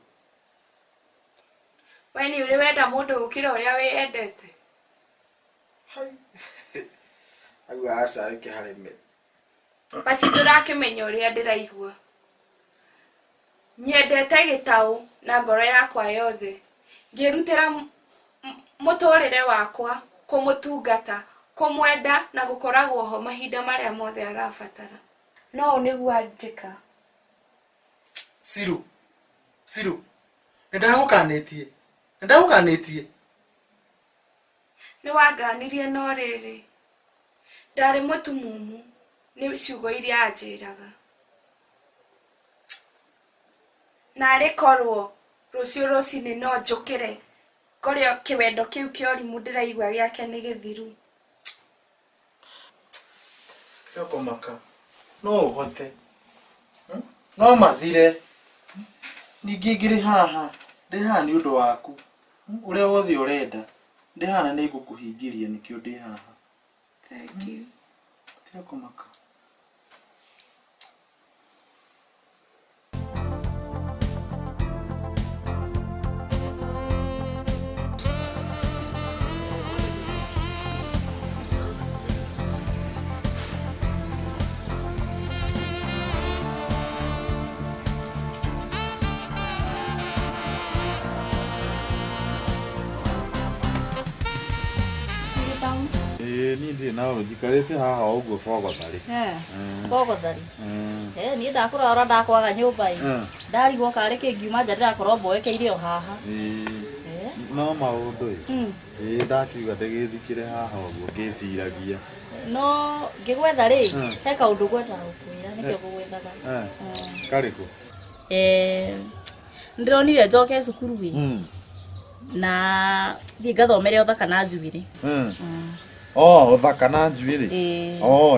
We nĩ ũrĩ wenda mũndũ gũkĩra ũrĩa wĩendete. agua aca ĩke harĩ me Basi ndũrakĩmenya ũrĩa ndĩraigua. Nyendete gĩtaũ na ngoro yakwa yothe. Ngĩrutĩra mũtũrĩre wakwa kũmũtungata, kũmwenda na gũkoragwo ho mahinda marĩa mothe arabatara. No nĩguo anjĩka. Siru nĩndagũkanĩtie Nĩ wanganirie no rĩrĩ. Ndarĩ mũtumumu nĩ ciugo iria anjĩraga. Narĩ korwo rũciũ rũcinĩ no njũkĩre ngorĩo kĩwendo kĩu kĩa ũrimũ ndĩraigua gĩake nĩ gĩthiru. tiga kumaka no ũhote no mathire ningĩ ngĩrĩ haha ndĩ haha nĩ ũndũ waku ũrĩa wothe ũrenda ndĩ haha na nĩ ngũkũhingĩria nĩkĩo ndĩ haha Thank you. tiga kumaka ni ndi na ro jikarete haha uguo bogothari bogothari ni ndakurora ndakwaga nyumba ndarigwo kare kingiuma nja ndirakorwo mboekeire o haha no maundu ndakiuga ndigithikire haha uguo ngiciragia no ngigwetha ri he kaundu gwetha gukwira nikio gugwethaga kariku ndironire njoke cukuru wi na thi ngathomere uthaka na njuiri uthaka na njuiri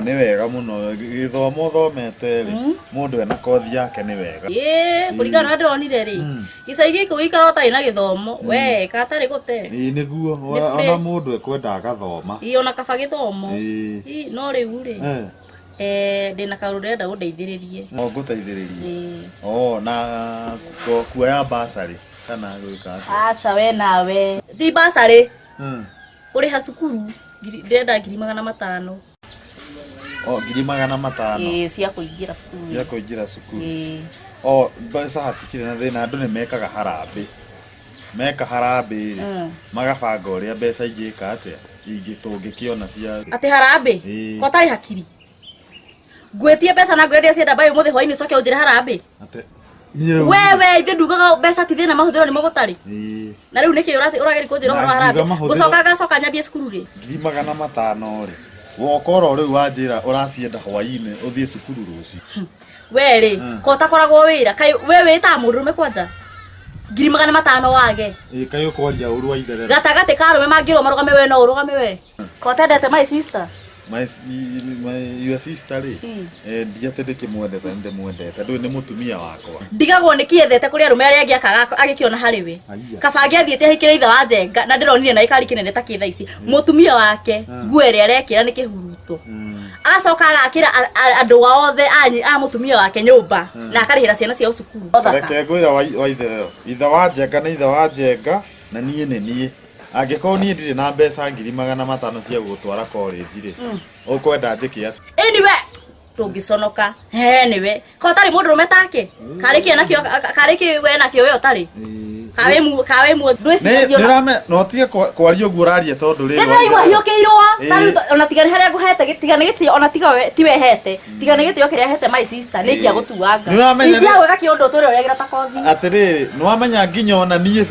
ni wega muno githomo thomete ri mundu ena kothi yake ni wega kurigana ndironire ri icai giki wikara utari na githomo we katari gute niguo ona mundu ekwenda agathoma ona kaba githomo no riu ri ndina kaundu ndenda gundeithiririe nguteithiririe na kuoya basari kana gwika asa we nawe thi basari uriha cukuru ndenda 500 500 cia kuingira cukuru mbeca hatikire na thina andu ni mekaga harambe magabanga uria mbeca ingika atia tungikiona cia ati harambe ko tari hakiri ngwetie mbeca na ngwendia cienda bayo muthe hwaini coke unjire harambe wewe ithe ndugaga mbeca ti thina mahuthiro ni mogotari na riu niki urageri kunjira horo harambe gucoka nyambie cukuru ri 500 ri wokoro riu wanjira uracienda hwaini uthie cukuru ruci we ri ko takoragwo wira kai we wita mundurume kwanja 500 wage kai ukwaria uru wa ithere gatagate karume mangiro marugame we no urugame we ko tendete my sister your sister ri ndiatendeke mwendete ndemwendete ndu ni mutumia wakwa ndigagwo nikiethete kuri arume aria angiakaga agikiona hari we kabangi athiete ahikire ithe wa njenga na ndironire na ikari kinene ta kitha ici mutumia wake ngwere arekira ni kihuruto acoka agakira andu othe a mutumia wake nyumba na akarihira ciana cia cukuru reke ngwira wa ithe wa njenga na ithe wa njenga na nie nie angikorwo nie ndire na mbeca 500 cia gutwara college ri ukwenda njike anyway tungiconoka niwe ko tari mundu rume take kariki we nakio we utari kawe mu ndwicirio nirame no tie kwaria uguo uraria tondu ri ndigwa hiukiirwa tari ona tigani haria nguhete tigani giti ona tiwe hete tigani giti okiria hete my sister nikia gutuanga ikia wega kiundu turi uria gira ta kothi atiri no amenya nginya ona nie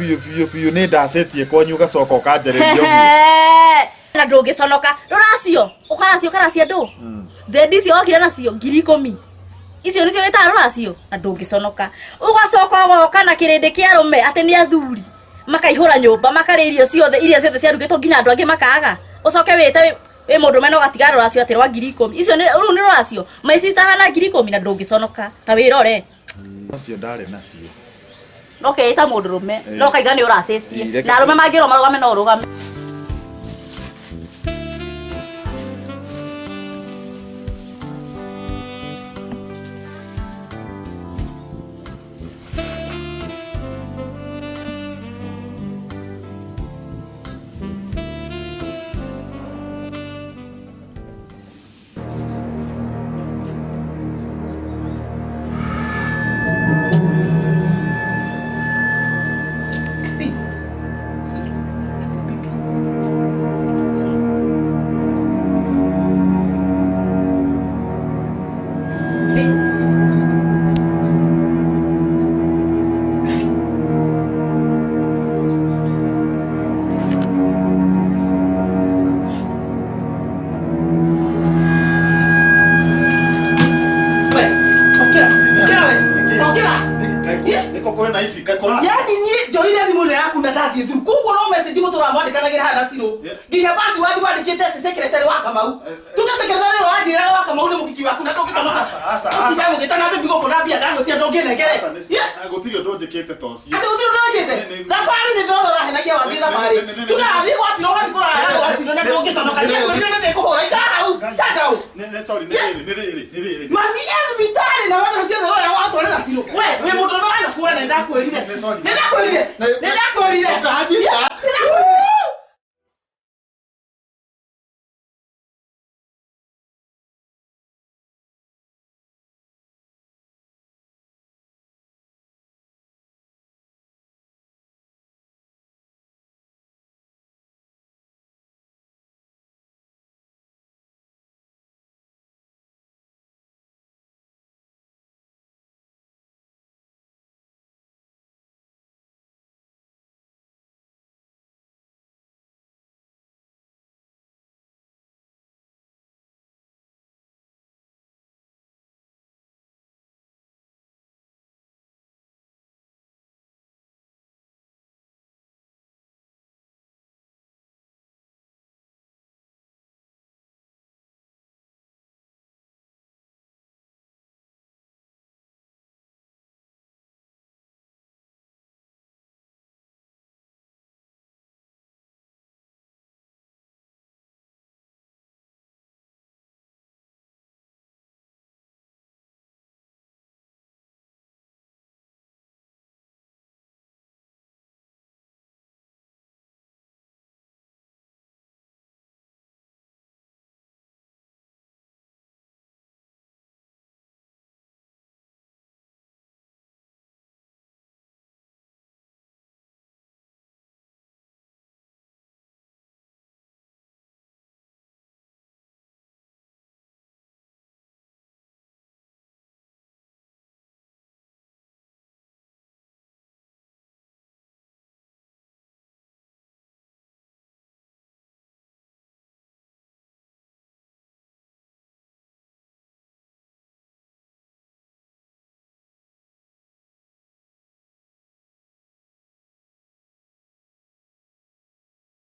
biu ni ndacetie kwanyu ugacoka ukanjaririo na ndungiconoka ruracio ukaracia ndu thendi cio okire nacio 10,000 icio nicio wita ruracio na ndungiconoka ugacoka goka na kirindi kia rume ati ni athuri makaihura nyumba makaririo ciothe iria ciothe ciarugitwo nginya andu angi makaga ucoke wite we mundu meno gatiga ruracio ati rwa 10,000 icio ru ni ruracio my sister hana 10,000 na ndungiconoka ta wirore acio ndare nacio okay ta mundu rume no kaiga ni uracetie na rume mangiro marugame no rugame yani ni joine thimu ne yaku na ndathie through kuko no message mutura mwandikanagira hana siro nginya basi wadi wandikite ati secretary wa Kamau tuga secretary wa njira wa Kamau ni mukiki waku na ndungikanoka asa mugitana bibi goko na bia ndango tia ndunginengere agutirio ndunjikite tocio ati utirio ndunjikite thafari ni ndorora henagia wathi thafari tuga athi kwa siro wathi kura wa siro na ndungiconoka ni ni kuhura ikau chakau sorry ni mami hospitali na watu sio roho ya watu wale na siro wewe mundu ndo ana kuona ndakwirire nenda kwirire Kaji